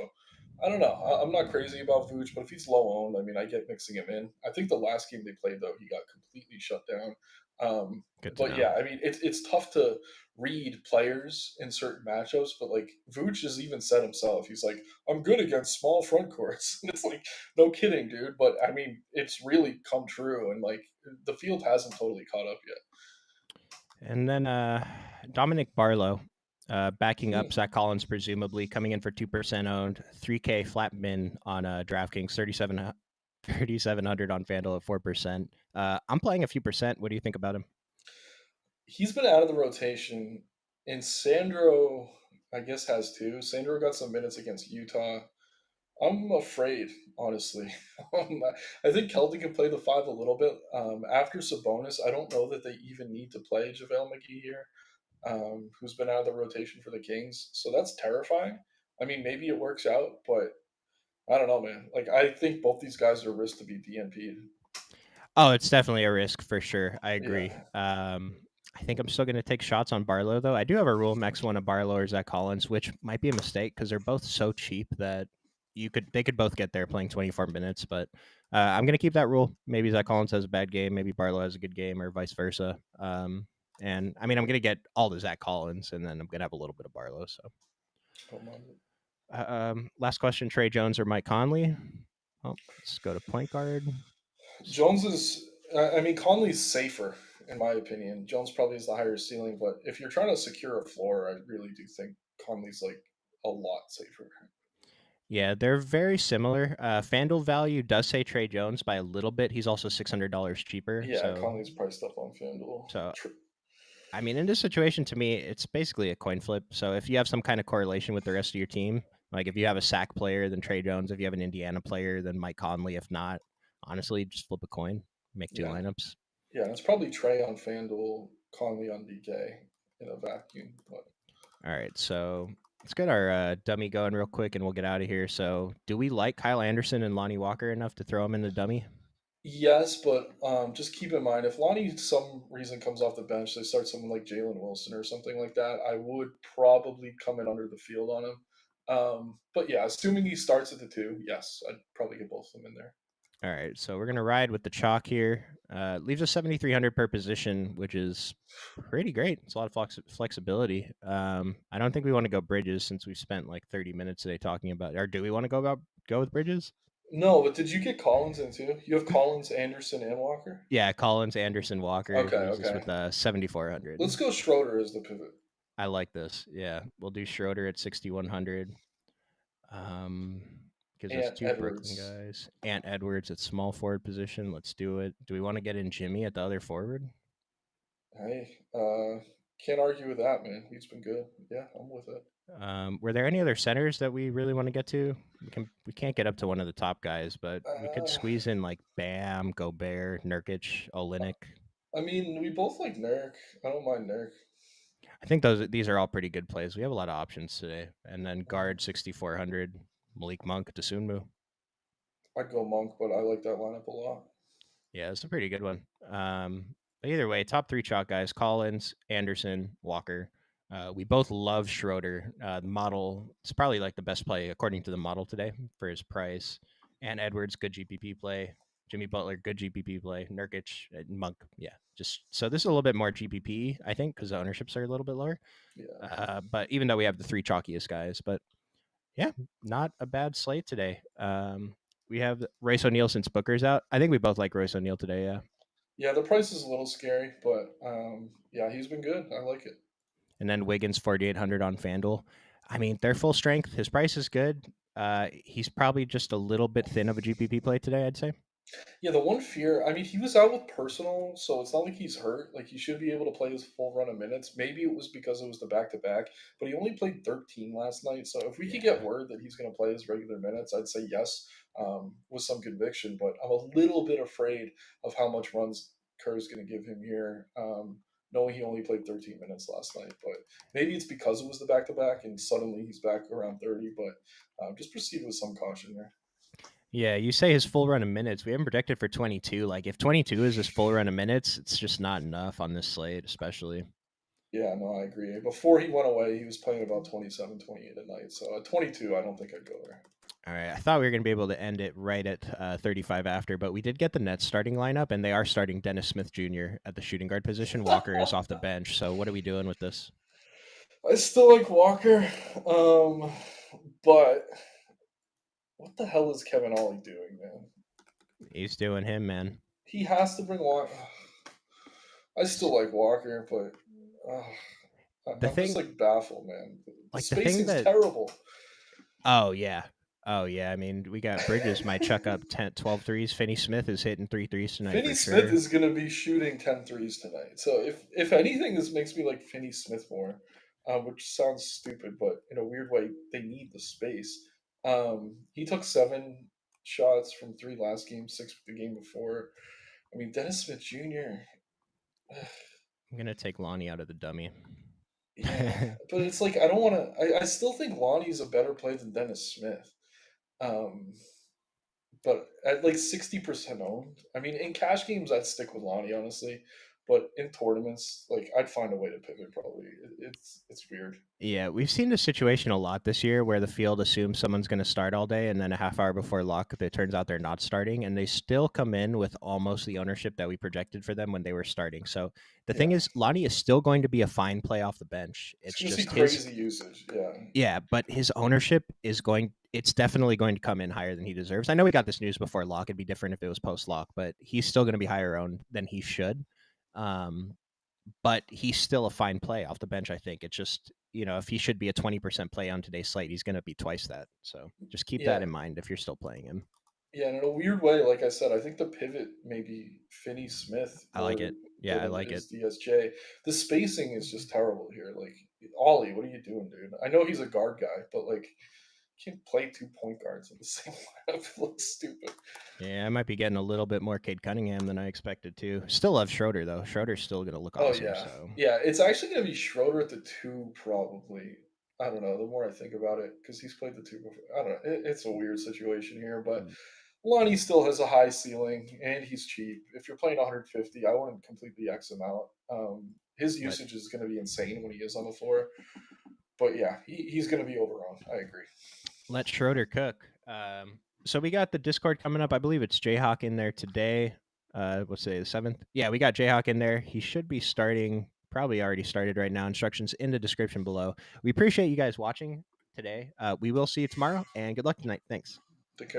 Speaker 2: I don't know. I'm not crazy about Vooch, but if he's low owned, I mean, I get mixing him in. I think the last game they played, though, he got completely shut down. Um,
Speaker 1: Good to
Speaker 2: but
Speaker 1: know.
Speaker 2: yeah, I mean, it's tough to read players in certain matchups, but like Vooch has even said himself, he's like, I'm good against small front courts. And it's like, no kidding, dude. But I mean, it's really come true, and like the field hasn't totally caught up yet.
Speaker 1: And then Dominic Barlow, backing up
Speaker 2: Hmm.
Speaker 1: Zach Collins, presumably coming in for 2% owned, 3K flat min on DraftKings, 3,700 on FanDuel at 4%. I'm playing a few percent. What do you think about him?
Speaker 2: He's been out of the rotation, and Sandro, I guess, has too. Sandro got some minutes against Utah. I'm afraid, honestly. Um, I think Keldon can play the five a little bit. After Sabonis, I don't know that they even need to play JaVale McGee here, who's been out of the rotation for the Kings. So that's terrifying. I mean, maybe it works out, but I don't know, man. Like, I think both these guys are risk to be DNP'd.
Speaker 1: Oh, it's definitely a risk for sure. I agree.
Speaker 2: Yeah,
Speaker 1: I think I'm still going to take shots on Barlow, though. I do have a rule max one of Barlow or Zach Collins, which might be a mistake because they're both so cheap that they could both get there playing 24 minutes. But I'm going to keep that rule. Maybe Zach Collins has a bad game, maybe Barlow has a good game, or vice versa. And I mean, I'm going to get all the Zach Collins, and then I'm going to have a little bit of Barlow. So,
Speaker 2: don't mind it.
Speaker 1: last question: Trey Jones or Mike Conley? Well, let's go to point guard.
Speaker 2: Jones is, I mean, Conley's safer in my opinion. Jones probably has the higher ceiling, but if you're trying to secure a floor, I really do think Conley's like a lot safer.
Speaker 1: Yeah, they're very similar. FanDuel value does say Trey Jones by a little bit. He's also $600 cheaper.
Speaker 2: Yeah, Conley's priced up on FanDuel.
Speaker 1: So I mean, in this situation, to me, it's basically a coin flip. So if you have some kind of correlation with the rest of your team, like if you have a sack player, then Trey Jones. If you have an Indiana player, then Mike Conley. If not, honestly, just flip a coin, make two
Speaker 2: Yeah,
Speaker 1: lineups.
Speaker 2: yeah, it's probably Trey on FanDuel, Conley on DK in a vacuum. But
Speaker 1: All right, so let's get our dummy going real quick, and we'll get out of here. So, do we like Kyle Anderson and Lonnie Walker enough to throw him in the dummy?
Speaker 2: yes, but just keep in mind if Lonnie some reason comes off the bench, they start someone like Jalen Wilson or something like that. I would probably come in under the field on him. But yeah, assuming he starts at the two, yes, I'd probably get both of them in there.
Speaker 1: All right, so we're gonna ride with the chalk here. Leaves us 7,300 per position, which is pretty great. It's a lot of flexibility. I don't think we want to go Bridges since we've spent like 30 minutes today talking about. Or do we want to go with Bridges?
Speaker 2: No, but did you get Collins in too? You have Collins, Anderson, and Walker.
Speaker 1: Yeah, Collins, Anderson, Walker
Speaker 2: Okay,
Speaker 1: leaves us
Speaker 2: okay.
Speaker 1: with 7,400.
Speaker 2: Let's go Schroeder as the pivot.
Speaker 1: I like this. Yeah, we'll do Schroeder at 6,100. Um, gives us
Speaker 2: And
Speaker 1: two Brooklyn
Speaker 2: Edwards.
Speaker 1: guys. Ant Edwards at small forward position. Let's do it. Do we want to get in Jimmy at the other forward?
Speaker 2: Hey, can't argue with that, man. He's been good. Yeah, I'm with it.
Speaker 1: Were there any other centers that we really want to get to? We can't get up to one of the top guys, but we could
Speaker 2: Uh,
Speaker 1: squeeze in like Bam, Gobert, Nurkic, Olenek.
Speaker 2: I mean, we both like Nurk. I don't mind Nurk.
Speaker 1: I think these are all pretty good plays. We have a lot of options today. And then guard 6,400, Malik Monk to Sunmu.
Speaker 2: I'd go Monk, but I like that lineup a lot.
Speaker 1: Yeah, it's a pretty good one. But either way, top three chalk guys: Collins, Anderson, Walker. We both love Schroeder. The model it's probably like the best play according to the model today for his price. And Edwards, good GPP play. Jimmy Butler, good GPP play. Nurkic, Monk, yeah. Just so this is a little bit more GPP, I think, because the ownerships are a little bit lower.
Speaker 2: Yeah.
Speaker 1: But even though we have the three chalkiest guys, but yeah, not a bad slate today. We have Royce O'Neal since Booker's out. I think we both like Royce O'Neal today. Yeah,
Speaker 2: Yeah, the price is a little scary, but yeah, he's been good. I like it.
Speaker 1: and then Wiggins 4,800 on FanDuel. I mean, they're full strength. His price is good. He's probably just a little bit thin of a GPP play today, I'd say.
Speaker 2: Yeah, the one fear, I mean, he was out with personal, so it's not like he's hurt. Like, he should be able to play his full run of minutes. Maybe it was because it was the back to back, but he only played 13 last night. So if we could get
Speaker 1: Yeah,
Speaker 2: word that he's going to play his regular minutes, I'd say yes, with some conviction. But I'm a little bit afraid of how much runs Kerr's going to give him here, knowing he only played 13 minutes last night. But maybe it's because it was the back to back and suddenly he's back around 30. But just proceed with some caution there.
Speaker 1: Yeah, you say his full run of minutes. We haven't projected for 22. Like, if 22 is his full run of minutes, it's just not enough on this slate, especially.
Speaker 2: Yeah, no, I agree. Before he went away, he was playing about 27, 28 a night. So at 22, I don't think I'd go there.
Speaker 1: All right. I thought we were going to be able to end it right at 35 after, but we did get the Nets starting lineup, and they are starting Dennis Smith Jr. at the shooting guard position. Walker is off the bench. So, what are we doing with this?
Speaker 2: I still like Walker, but what the hell is Kevin Ollie doing, man?
Speaker 1: He's doing him, man.
Speaker 2: He has to bring Walker. I still like Walker, but
Speaker 1: The
Speaker 2: I'm just
Speaker 1: thing,
Speaker 2: like baffled, man. The
Speaker 1: like, the thing
Speaker 2: spacing's
Speaker 1: that,
Speaker 2: terrible.
Speaker 1: oh, yeah. Oh, yeah. I mean, we got Bridges might chuck up 10, 12 threes. Finney Smith is hitting 3 threes tonight
Speaker 2: Finney
Speaker 1: for
Speaker 2: Smith
Speaker 1: sure.
Speaker 2: is going to be shooting 10 threes tonight. So if anything, this makes me like Finney Smith more, which sounds stupid, but in a weird way, they need the space. He took 7 shots from 3 last game, 6 the game before. I mean, Dennis Smith Jr.
Speaker 1: I'm going to take Lonnie out of the dummy.
Speaker 2: Yeah, but it's like I don't want to. I still think Lonnie's a better play than Dennis Smith. Um, but at like 60% owned, I mean, in cash games, I'd stick with Lonnie, honestly. But in tournaments, like I'd find a way to pivot. Probably, it's weird.
Speaker 1: Yeah, we've seen this situation a lot this year where the field assumes someone's going to start all day, and then a half hour before lock, it turns out they're not starting, and they still come in with almost the ownership that we projected for them when they were starting. So the thing
Speaker 2: Yeah,
Speaker 1: is, Lonnie is still going to be a fine play off the bench.
Speaker 2: it's
Speaker 1: It's
Speaker 2: gonna see
Speaker 1: just his,
Speaker 2: crazy usage. Yeah,
Speaker 1: yeah, but his ownership is going. It's definitely going to come in higher than he deserves. I know we got this news before lock; it'd be different if it was post lock, but he's still going to be higher owned than he should. Um, but he's still a fine play off the bench. I think it's just, if he should be a 20% play on today's slate, he's going to be twice that. So just keep that
Speaker 2: yeah,
Speaker 1: in mind if you're still playing him.
Speaker 2: yeah. And in a weird way, like I said, I think the pivot may be Finney Smith
Speaker 1: I like
Speaker 2: more
Speaker 1: it. Yeah, I
Speaker 2: than
Speaker 1: like
Speaker 2: it
Speaker 1: it.
Speaker 2: is DSJ. The spacing is just terrible here. Like Ollie, what are you doing, dude? I know he's a guard guy, but like can't play 2 point guards in the same lineup. It looks stupid.
Speaker 1: Yeah, I might be getting a little bit more Cade Cunningham than I expected to. Still love Schroeder though. Schroeder's still going to look
Speaker 2: Oh
Speaker 1: awesome.
Speaker 2: yeah,
Speaker 1: So,
Speaker 2: yeah. It's actually gonna be Schroeder at the 2, probably. I don't know. The more I think about it, because he's played the 2 before. I don't know. It's a weird situation here, but Lonnie still has a high ceiling, and he's cheap. If you're playing 150, I wouldn't completely X him out. His
Speaker 1: let
Speaker 2: usage is going to be insane when he is on the floor. But yeah, he's going to be overowned. I agree.
Speaker 1: let Schroeder cook. So we got the Discord coming up. I believe it's Jayhawk in there today. What's today, the 7th? Yeah, we got Jayhawk in there. He should be starting, probably already started right now. Instructions in the description below. We appreciate you guys watching today. We will see you tomorrow, and good luck tonight. Thanks.
Speaker 2: Take care.